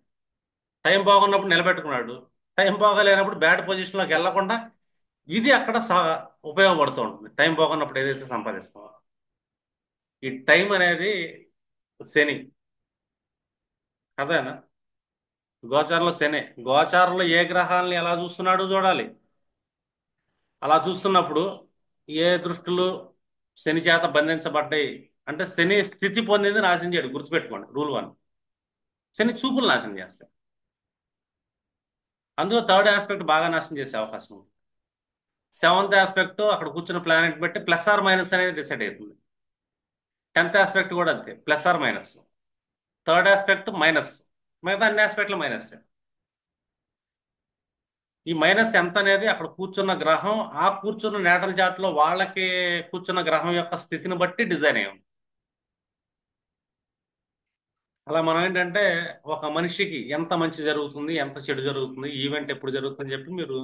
టైం బాగున్నప్పుడు నిలబెట్టుకున్నాడు, టైం బాగోలేనప్పుడు బ్యాడ్ పొజిషన్లోకి వెళ్లకుండా ఇది అక్కడ ఉపయోగపడుతూ ఉంటుంది. టైం బాగున్నప్పుడు ఏదైతే సంపాదిస్తామో ఈ టైం అనేది శని. అదేనా. గోచారంలో శని, గోచారంలో ఏ గ్రహాలని ఎలా చూస్తున్నాడో చూడాలి. అలా చూస్తున్నప్పుడు ఏ దృష్టిలు శని చేత బంధించబడ్డాయి అంటే శని స్థితి పొందింది నాశనం చేయడు, గుర్తుపెట్టుకోండి రూల్ 1. శని చూపులు నాశనం చేస్తాయి. అందులో థర్డ్ ఆస్పెక్ట్ బాగా నాశనం చేసే అవకాశం ఉంది. సెవెంత్ ఆస్పెక్ట్ అక్కడ కూర్చున్న ప్లానెట్ బట్టి ప్లస్ ఆర్ మైనస్ అనేది డిసైడ్ అవుతుంది. 10th ఆస్పెక్ట్ కూడా అంతే, plus or minus. Third aspect minus, మిగతా అన్ని ఆస్పెక్ట్లు మైనస్. ఈ మైనస్ ఎంత అనేది అక్కడ కూర్చున్న గ్రహం, ఆ కూర్చున్న నేటల్ చార్ట్లో వాళ్ళకి కూర్చున్న గ్రహం యొక్క స్థితిని బట్టి డిజైన్ అయ్యాం. అలా మనం ఏంటంటే ఒక మనిషికి ఎంత మంచి జరుగుతుంది, ఎంత చెడు జరుగుతుంది, ఈవెంట్ ఎప్పుడు జరుగుతుందని చెప్పి మీరు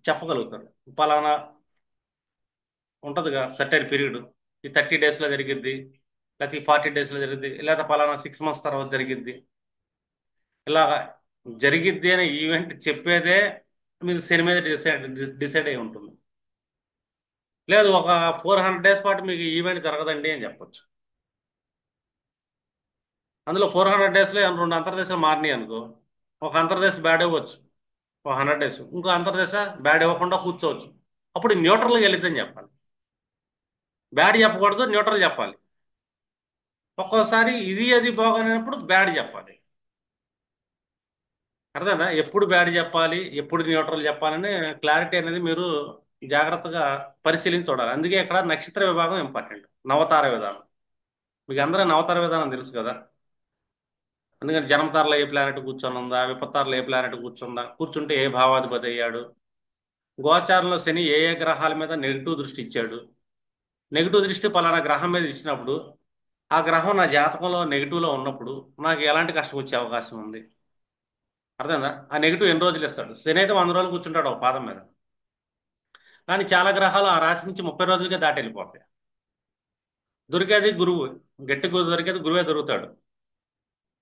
చెప్పగలుగుతారు. పలానా ఉంటుందిగా సర్టైన్ పీరియడ్, ఈ 30 డేస్లో జరిగిద్ది, లేకపోతే ఈ 40 డేస్లో జరిగిద్ది, లేదా పలానా 6 months తర్వాత జరిగిద్ది. ఇలాగా జరిగిద్ది అనే ఈవెంట్ చెప్పేదే మీకు శని మీద డిసైడ్ డిసైడ్ అయి ఉంటుంది. లేదు ఒక 400 డేస్ పాటు మీకు ఈవెంట్ జరగదండి అని చెప్పొచ్చు. అందులో 400 డేస్లో 2 అంతర్దేశాలు మారినాయి అనుకో, ఒక అంతర్దేశ బ్యాడ్ ఇవ్వచ్చు, ఒక 100 డేస్ ఇంకో అంతర్దేశ బ్యాడ్ ఇవ్వకుండా కూర్చోవచ్చు. అప్పుడు న్యూట్రల్గా వెళ్ళిద్దని చెప్పాలి. బ్యాడ్ చెప్పకూడదు, న్యూట్రల్ చెప్పాలి. ఒక్కోసారి ఇది అది బాగోనప్పుడు బ్యాడ్ చెప్పాలి. అర్థమైందా. ఎప్పుడు బ్యాడ్ చెప్పాలి, ఎప్పుడు న్యూట్రల్ చెప్పాలని క్లారిటీ అనేది మీరు జాగ్రత్తగా పరిశీలించి చూడాలి. అందుకే ఇక్కడ నక్షత్ర విభాగం ఇంపార్టెంట్, నవతార విధానం. మీకు అందరూ నవతార విధానం తెలుసు కదా. అందుకని జన్మతారలో ఏ ప్లానెట్ కూర్చొని ఉందా, విపత్తారలో ఏ ప్లానెట్ కూర్చుందా, కూర్చుంటే ఏ భావాధిపతి అయ్యాడు, గోచారంలో శని ఏ ఏ గ్రహాల మీద నెగిటివ్ దృష్టి ఇచ్చాడు, నెగిటివ్ దృష్టి పలానా గ్రహం మీద ఇచ్చినప్పుడు ఆ గ్రహం నా జాతకంలో నెగిటివ్లో ఉన్నప్పుడు నాకు ఎలాంటి కష్టం వచ్చే అవకాశం ఉంది. అర్థమైందా. ఆ నెగిటివ్ ఎన్ని రోజులు ఇస్తాడు. శని అయితే 100 రోజులు కూర్చుంటాడు ఒక పాదం మీద, కానీ చాలా గ్రహాలు ఆ రాశి నుంచి 30 రోజులకే దాటి వెళ్ళిపోతాయి. దొరికేది గురువు, గట్టి గురువు దొరికేది గురువే దొరుకుతాడు.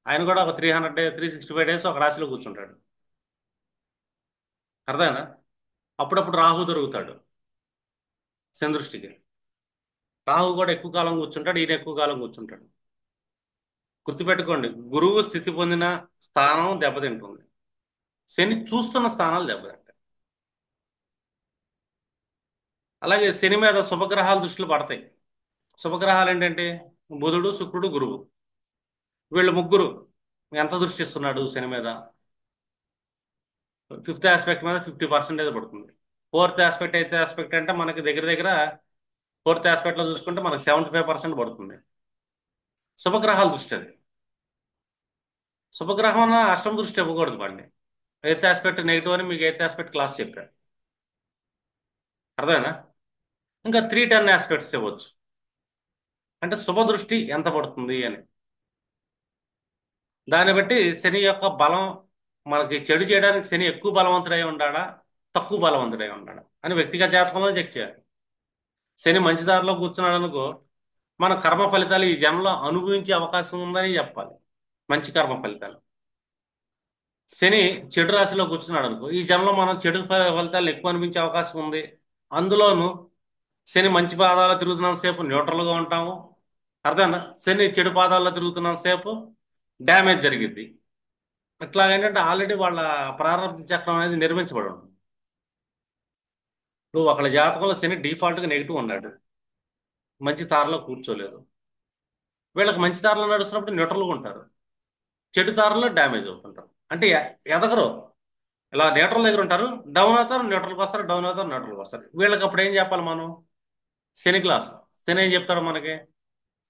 ఆయన కూడా ఒక 365 డేస్ ఒక రాశిలో కూర్చుంటాడు. అర్థమైందా. అప్పుడప్పుడు రాహు దొరుకుతాడు శని దృష్టికి. రాహు కూడా ఎక్కువ కాలం కూర్చుంటాడు, ఈయన ఎక్కువ కాలం కూర్చుంటాడు. గుర్తుపెట్టుకోండి, గురువు స్థితి పొందిన స్థానం దెబ్బతింటుంది, శని చూస్తున్న స్థానాలు దెబ్బతింటాయి. అలాగే శని మీద శుభగ్రహాలు దృష్టిలు పడతాయి. శుభగ్రహాలు ఏంటంటే బుధుడు, శుక్రుడు, గురువు. వీళ్ళు ముగ్గురు ఎంత దృష్టి ఇస్తున్నాడు శని మీద. ఫిఫ్త్ ఆస్పెక్ట్ మీద 50% పడుతుంది. ఫోర్త్ ఆస్పెక్ట్ అయితే ఆస్పెక్ట్ అంటే మనకి దగ్గర దగ్గర ఫోర్త్ ఆస్పెక్ట్లో చూసుకుంటే మనకి 75% పడుతుంది. శుభగ్రహాల దృష్టి అది. శుభగ్రహం అన్న అష్టమ దృష్టి ఇవ్వకూడదు వాడిని. ఎయిత్ ఆస్పెక్ట్ నెగిటివ్ అని మీకు ఎయిత్ ఆస్పెక్ట్ క్లాస్ చెప్పారు. అర్థమైనా. ఇంకా 310 ఆస్పెక్ట్స్ ఇవ్వచ్చు, అంటే శుభ దృష్టి ఎంత పడుతుంది అని. దాన్ని బట్టి శని యొక్క బలం, మనకి చెడు చేయడానికి శని ఎక్కువ బలవంతుడై ఉన్నాడా, తక్కువ బలవంతుడై ఉన్నాడా అని వ్యక్తిగత జాతకంలో చెక్ చేయాలి. శని మంచి దారిలో కూర్చున్నాడు అనుకో, మన కర్మ ఫలితాలు ఈ జన్మలో అనుభవించే అవకాశం ఉందని చెప్పాలి. మంచి కర్మ ఫలితాలు. శని చెడు రాశిలో కూర్చున్నాడు అనుకో, ఈ జన్మలో మనం చెడు ఫలితాలు ఎక్కువ అనిపించే అవకాశం ఉంది. అందులోను శని మంచి పాదాల్లో తిరుగుతున్నంత సేపు న్యూట్రల్గా ఉంటాము. అర్థమైందా? శని చెడు పాదాల్లో తిరుగుతున్నంత సేపు డ్యామేజ్ జరిగిద్ది. ఇట్లా ఏంటంటే ఆల్రెడీ వాళ్ళ ప్రారంభ చక్రం అనేది నిర్మించబడి ఉంది. నువ్వు ఒకళ్ళ జాతకంలో శని డిఫాల్ట్గా నెగిటివ్ ఉన్నాడు, మంచి తారలో కూర్చోలేదు. వీళ్ళకి మంచి తారలో నడుస్తున్నప్పుడు న్యూట్రల్గా ఉంటారు, చెడు తారలో డ్యామేజ్ అవుతుంటారు. అంటే ఎదగరు. ఇలా న్యూట్రల్ దగ్గర ఉంటారు, డౌన్ అవుతారు, న్యూట్రల్కి వస్తారు, డౌన్ అవుతారు, న్యూట్రల్కి వస్తారు. వీళ్ళకి అప్పుడు ఏం చెప్పాలి మనం? శని క్లాస్. శని ఏం చెప్తాడు మనకి?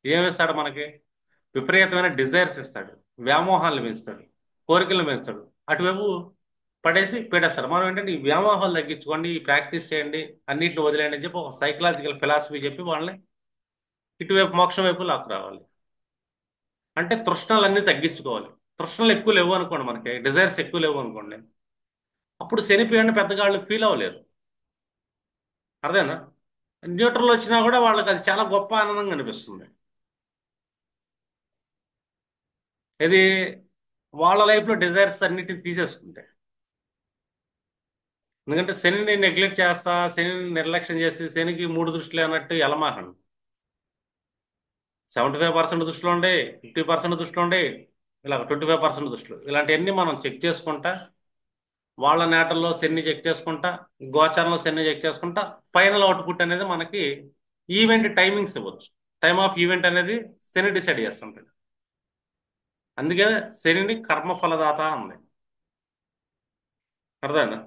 ఏమిస్తాడు మనకి? విపరీతమైన డిజైర్స్ ఇస్తాడు, వ్యామోహాలను పెంచుతాడు, కోరికలను పెంచుతాడు. అటువైపు పడేసి పెట్టేస్తాడు. మనం ఏంటంటే ఈ వ్యామోహాలు తగ్గించుకోండి, ఈ ప్రాక్టీస్ చేయండి, అన్నిటిని వదిలేయండి అని చెప్పి ఒక సైకలాజికల్ ఫిలాసఫీ చెప్పి వాళ్ళని ఇటువైపు మోక్షం వైపు లాక్కు రావాలి. అంటే తృష్ణలన్నీ తగ్గించుకోవాలి. తృష్ణలు ఎక్కువ లేవు అనుకోండి, మనకి డిజైర్స్ ఎక్కువ లేవు అనుకోండి, అప్పుడు చనిపోయిన పెద్దగా వాళ్ళు ఫీల్ అవ్వలేరు. అర్థేనా? న్యూట్రల్ వచ్చినా కూడా వాళ్ళకి అది చాలా గొప్ప ఆనందంగా అనిపిస్తుంది. ఇది వాళ్ళ లైఫ్లో డిజైర్స్ అన్నిటిని తీసేసుకుంటే. ఎందుకంటే శనిని నెగ్లెక్ట్ చేస్తా, శనిని నిర్లక్ష్యం చేసి శనికి మూడు దృష్టిలు అన్నట్టు ఎలమాహండి. 75% దృష్టిలో ఉండే, 50% దృష్టిలో ఉండే, ఇలా 25% దృష్టిలో, ఇలాంటివన్నీ మనం చెక్ చేసుకుంటా, వాళ్ళ నేటల్లో శని చెక్ చేసుకుంటా, గోచారంలో శని చెక్ చేసుకుంటా, ఫైనల్ అవుట్పుట్ అనేది మనకి ఈవెంట్ టైమింగ్స్ ఇవ్వచ్చు. టైమ్ ఆఫ్ ఈవెంట్ అనేది శని డిసైడ్ చేస్తుంటాడు. అందుకే శనిని కర్మ ఫలదాత ఉంది. అర్థమైందా?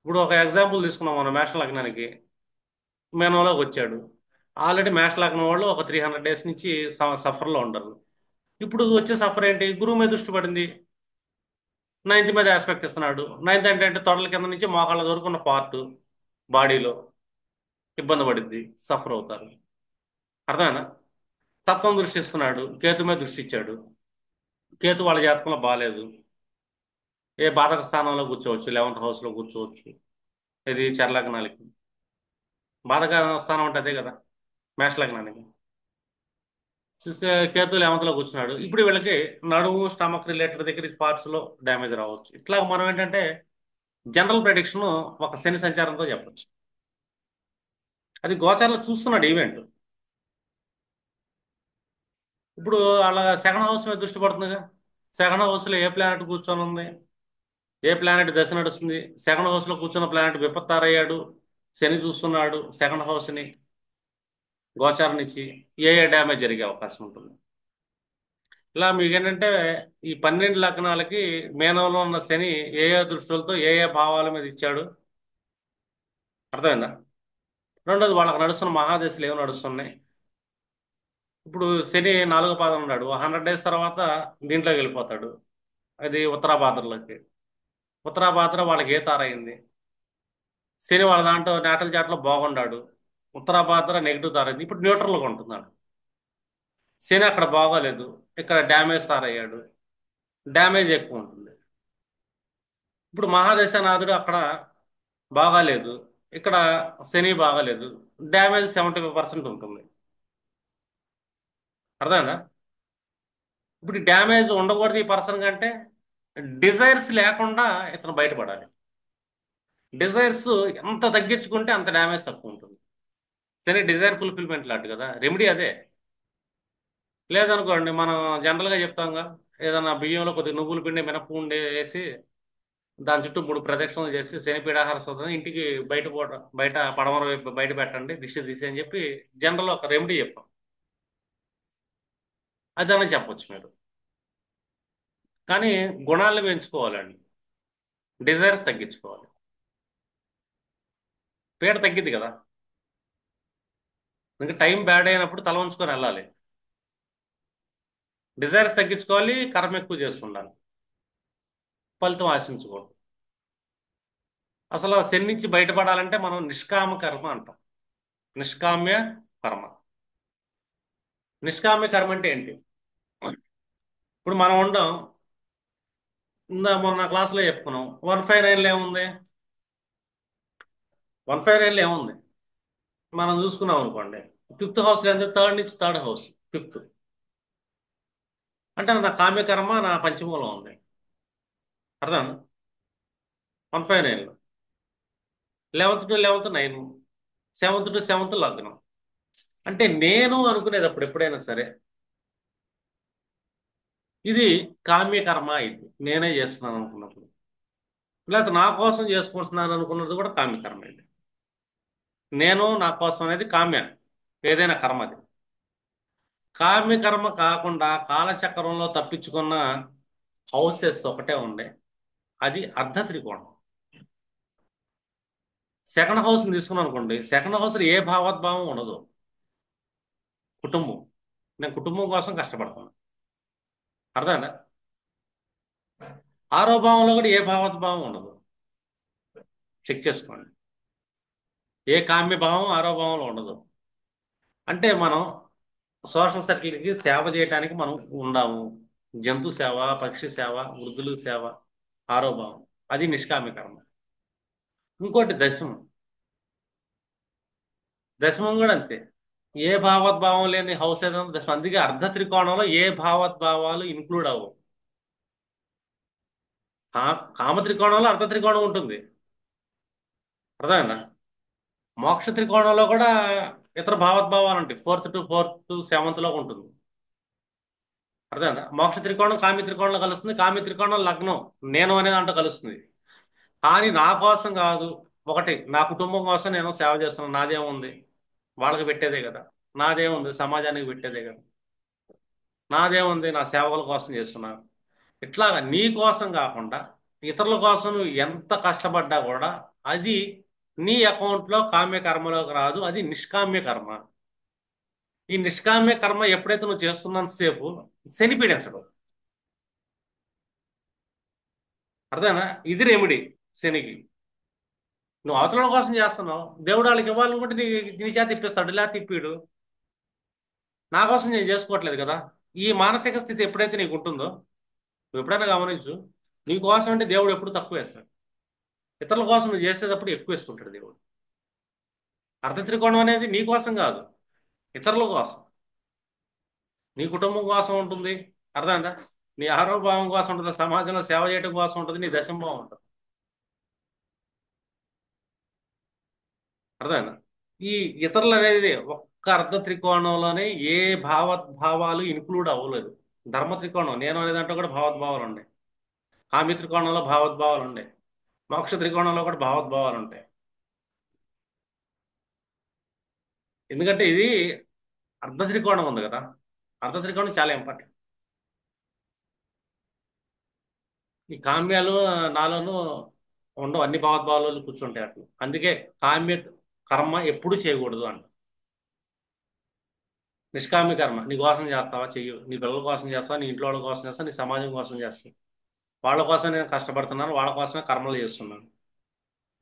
ఇప్పుడు ఒక ఎగ్జాంపుల్ తీసుకున్నాం, మనం మేష లగ్నానికి మేనంలోకి వచ్చాడు. ఆల్రెడీ మేష లగ్నం వాళ్ళు ఒక 300 డేస్ నుంచి సఫర్లో ఉండరు. ఇప్పుడు వచ్చే సఫర్ ఏంటి? గురువు మీద దృష్టి పడింది, నైన్త్ మీద ఆస్పెక్ట్ ఇస్తున్నాడు. నైన్త్ అంటే తొడల కింద నుంచి మోకాళ్ళ వరకు ఉన్న పార్ట్ బాడీలో ఇబ్బంది పడింది, సఫర్ అవుతారు. అర్థమైనా? తత్వం దృష్టి ఇస్తున్నాడు, కేతు మీద దృష్టి ఇచ్చాడు. కేతు వాళ్ళ జాతకంలో బాగాలేదు, ఏ బాధక స్థానంలో కూర్చోవచ్చు, 11th హౌస్లో కూర్చోవచ్చు. ఇది చరలగ్నాలకి బాధక స్థానం అంటే అదే కదా, మేష లగ్నానికి. కేతు 11th లో కూర్చున్నాడు. ఇప్పుడు వీళ్ళకి నడుము స్టమక్ రిలేటెడ్ దగ్గర పార్ట్స్ లో డ్యామేజ్ రావచ్చు. ఇట్లా మనం ఏంటంటే జనరల్ ప్రెడిక్షన్ ఒక శని సంచారంతో చెప్పొచ్చు. అది గోచారంలో చూస్తున్నాడు ఈవెంట్. ఇప్పుడు అలా సెకండ్ హౌస్ మీద దృష్టి పడుతుందిగా. సెకండ్ హౌస్ లో ఏ ప్లానెట్ కూర్చొని ఉంది, ఏ ప్లానెట్ దశ నడుస్తుంది, సెకండ్ హౌస్ లో కూర్చున్న ప్లానెట్ విపత్తారయ్యాడు, శని చూస్తున్నాడు సెకండ్ హౌస్ ని, గోచారం నుంచి ఏ ఏ డ్యామేజ్ జరిగే అవకాశం ఉంటుంది. ఇలా మీకు ఏంటంటే ఈ 12 లగ్నాలకి మేనంలో ఉన్న శని ఏ ఏ దృష్టిలతో ఏ ఏ భావాల మీద ఇచ్చాడు, అర్థమైందా? రెండోది వాళ్ళకి నడుస్తున్న మహాదశలు ఏమి నడుస్తున్నాయి. ఇప్పుడు శని 4వ పాదం ఉన్నాడు, 100 డేస్ తర్వాత దీంట్లోకి వెళ్ళిపోతాడు, అది ఉత్తరాభాద్రలోకి. ఉత్తరాభాద్ర వాళ్ళకి ఏ తారైంది? శని వాళ్ళ దాంట్లో నేటల చాట్లో బాగున్నాడు, ఉత్తరాభాద్ర నెగిటివ్ తారైంది, ఇప్పుడు న్యూట్రల్గా ఉంటున్నాడు. శని అక్కడ బాగోలేదు, ఇక్కడ డ్యామేజ్ తారయ్యాడు, డ్యామేజ్ ఎక్కువ ఉంటుంది. ఇప్పుడు మహాదశనాథుడు అక్కడ బాగాలేదు, ఇక్కడ శని బాగాలేదు, డ్యామేజ్ 75% ఉంటుంది. అర్థమైందా? ఇప్పుడు డ్యామేజ్ ఉండకూడదు ఈ పర్సన్ కంటే, డిజైర్స్ లేకుండా ఇతను బయటపడాలి. డిజైర్స్ ఎంత తగ్గించుకుంటే అంత డ్యామేజ్ తక్కువ ఉంటుంది. శని డిజైర్ ఫుల్ఫిల్మెంట్ లాంటి కదా, రెమెడీ అదే. లేదనుకోండి, మనం జనరల్గా చెప్తాంగా, ఏదైనా బియ్యంలో కొద్దిగా నువ్వుల పిండి మినప వేసి దాని చుట్టూ 3 ప్రదక్షిణలు చేసి శనిపీడాహార స్తోత్రం ఇంటికి బయట పడమర వైపు బయట పెట్టండి, దిష్టి తీసి అని చెప్పి జనరల్ ఒక రెమెడీ చెప్పాం. అదని చెప్పొచ్చు మీరు. కానీ గుణాలను పెంచుకోవాలండి, డిజైర్స్ తగ్గించుకోవాలి. పీడ తగ్గిద్ది కదా. ఇంకా టైం బ్యాడ్ అయినప్పుడు తల ఉంచుకొని వెళ్ళాలి. డిజైర్స్ తగ్గించుకోవాలి, కర్మ ఎక్కువ చేస్తుండాలి, ఫలితం ఆశించకూడదు. అసలు ఆ శని నుంచి బయటపడాలంటే మనం నిష్కామ కర్మ అంటాం. నిష్కామ్య కర్మ. నిష్కామ్య కర్మ అంటే ఏంటి? ఇప్పుడు మనం ఉండం, మొన్న క్లాస్లో చెప్పుకున్నాం 159లో ఏముంది? 159లో ఏముంది మనం చూసుకున్నాం అనుకోండి. ఫిఫ్త్ హౌస్ లేదు, థర్డ్ నుంచి థర్డ్ హౌస్, ఫిఫ్త్. అంటే నా కామ్యకర్మ నా పంచమంలో ఉంది. అర్థం? 159లో 11 టు 11 9, 7 టు 7 లగ్నం. అంటే నేను అనుకునేటప్పుడు ఎప్పుడైనా సరే ఇది కామ్యకర్మ ఇది నేనే చేస్తున్నాను అనుకున్నప్పుడు, లేకపోతే నా కోసం చేసుకుంటున్నాను అనుకున్నది కూడా కామ్యకర్మ ఇది. నేను నా కోసం అనేది కామ్య, ఏదైనా కర్మ అది. కామ్యకర్మ కాకుండా కాలచక్రంలో తప్పించుకున్న హౌసెస్ ఒకటే ఉండే, అది అర్ధ త్రికోణం. సెకండ్ హౌస్ని తీసుకున్నాం అనుకోండి, సెకండ్ హౌస్లో ఏ భావోద్భావం ఉండదు. కుటుంబం, నేను కుటుంబం కోసం కష్టపడతాను. అర్థమైందా? ఆరో భావంలో కూడా ఏ భావోద్భావం ఉండదు. చెక్ చేసుకోండి. ఏ కామ్య భావం ఆరో భావంలో ఉండదు. అంటే మనం సోషల్ సర్కిల్కి సేవ చేయడానికి మనం ఉండాము. జంతు సేవ, పక్షి సేవ, వృద్ధుల సేవ, ఆరో భావం, అది నిష్కామ్య కర్మ. ఇంకోటి దశమం. దశమం కూడా అంతే. ఏ భావోద్భావం లేని హౌస్ ఏదైనా దశమం. అందుకే అర్ధ త్రికోణంలో ఏ భావోద్భావాలు ఇన్క్లూడ్ అవ్వవు. కామ త్రికోణంలో అర్ధ త్రికోణం ఉంటుంది. అర్థమైందా? మోక్ష త్రికోణంలో కూడా ఇతర భావోద్భావాలు ఉంటాయి. ఫోర్త్ టు సెవెంత్ లో ఉంటుంది. అర్థమైందా? మోక్ష త్రికోణం కామ్య త్రికోణంలో కలుస్తుంది, కామ్య త్రికోణంలో లగ్నం నేను అనే దాంట్లో కలుస్తుంది. కానీ నా కోసం కాదు. ఒకటి, నా కుటుంబం కోసం నేను సేవ చేస్తున్నాను, నాదేముంది? వాళ్ళకి పెట్టేదే కదా. నాదేముంది? సమాజానికి పెట్టేదే కదా. నాదేముంది? నా సేవకుల కోసం చేస్తున్నాను. ఇట్లాగా నీ కోసం కాకుండా ఇతరుల కోసం నువ్వు ఎంత కష్టపడ్డా కూడా అది నీ అకౌంట్లో కామ్య కర్మలోకి రాదు, అది నిష్కామ్య కర్మ. ఈ నిష్కామ్య కర్మ ఎప్పుడైతే నువ్వు చేస్తున్నంతసేపు శని పీడించడు. అర్థమేనా? ఇది రెమెడీ శనికి. నువ్వు అవతల కోసం చేస్తున్నావు, దేవుడు వాళ్ళకి ఇవ్వాలనుకుంటే నీ చేత ఇప్పిస్తాడు, లేకపోతే ఇప్పిడు. నా కోసం నేను చేసుకోవట్లేదు కదా. ఈ మానసిక స్థితి ఎప్పుడైతే నీకు ఉంటుందో, నువ్వు ఎప్పుడైనా గమనించు, నీ కోసం అంటే దేవుడు ఎప్పుడు తక్కువ వేస్తాడు. ఇతరుల కోసం నువ్వు చేసేటప్పుడు ఎక్కువ ఇస్తుంటాడు దేవుడు. అర్ధ త్రికోణం అనేది నీ కోసం కాదు, ఇతరుల కోసం. నీ కుటుంబం కోసం ఉంటుంది. అర్థమైందా? నీ ఆరోగ్యభావం కోసం ఉంటుంది, సమాజంలో సేవ చేయడం కోసం ఉంటుంది, నీ దశంభావం ఉంటుంది. అర్థమైందా? ఈ ఇతరులు అనేది ఒక్క అర్ధ త్రికోణంలోనే ఏ భావోద్భావాలు ఇన్క్లూడ్ అవ్వలేదు. ధర్మ త్రికోణం నేను అనే దాంట్లో కూడా భావోద్భావాలు ఉన్నాయి. కామ్య త్రికోణంలో భావోద్భావాలు ఉన్నాయి. మోక్ష త్రికోణంలో కూడా భావోద్భావాలు ఉంటాయి. ఎందుకంటే ఇది అర్ధ త్రికోణం ఉంది కదా. అర్ధ త్రికోణం చాలా ఇంపార్టెంట్. ఈ కామ్యాలు నాలోనూ ఉండవు, అన్ని భావోద్భావాలు కూర్చుంటాయి అట్లా. అందుకే కామ్య కర్మ ఎప్పుడు చేయకూడదు అంట. నిష్కామ్య కర్మ నీ కోసం చేస్తావా? చెయ్యు. నీ పిల్లల కోసం చేస్తావా, నీ ఇంట్లో వాళ్ళ కోసం చేస్తావా, నీ సమాజం కోసం చేస్తావు. వాళ్ళ కోసం నేను కష్టపడుతున్నాను, వాళ్ళ కోసమే కర్మలు చేస్తున్నాను.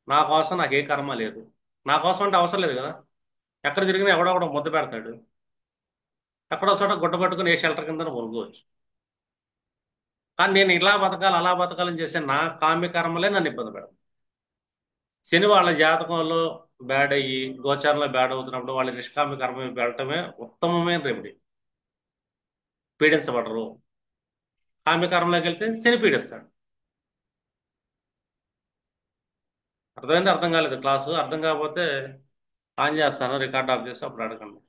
నా కోసం నాకు ఏ కర్మ లేదు. నా కోసం అంటే అవసరం లేదు కదా. ఎక్కడ తిరిగినా ఎవడో ముద్ద పెడతాడు. ఎక్కడో చోట గుడ్డ పట్టుకుని ఏ షెల్టర్ కింద కొనుక్కోవచ్చు. కానీ నేను ఇలా బతకాలి అలా బతకాలని చేసే నా కామ్య కర్మలే నన్ను ఇబ్బంది పెడతాను. శని వాళ్ళ జాతకంలో బ్యాడ్ అయ్యి గోచారంలో బ్యాడ్ అవుతున్నప్పుడు వాళ్ళ నిష్కామ్య కర్మ వెళ్ళటమే ఉత్తమమైన రెమెడీ. పీడించబడరు. కామ్య కర్మలోకి వెళ్తే శని పీడిస్తాడు. అర్థమైంది? అర్థం కాలేదు క్లాసు? అర్థం కాకపోతే ఆన్ చేస్తాను, రికార్డ్ ఆఫ్ చేసి అప్పుడు అడగండి.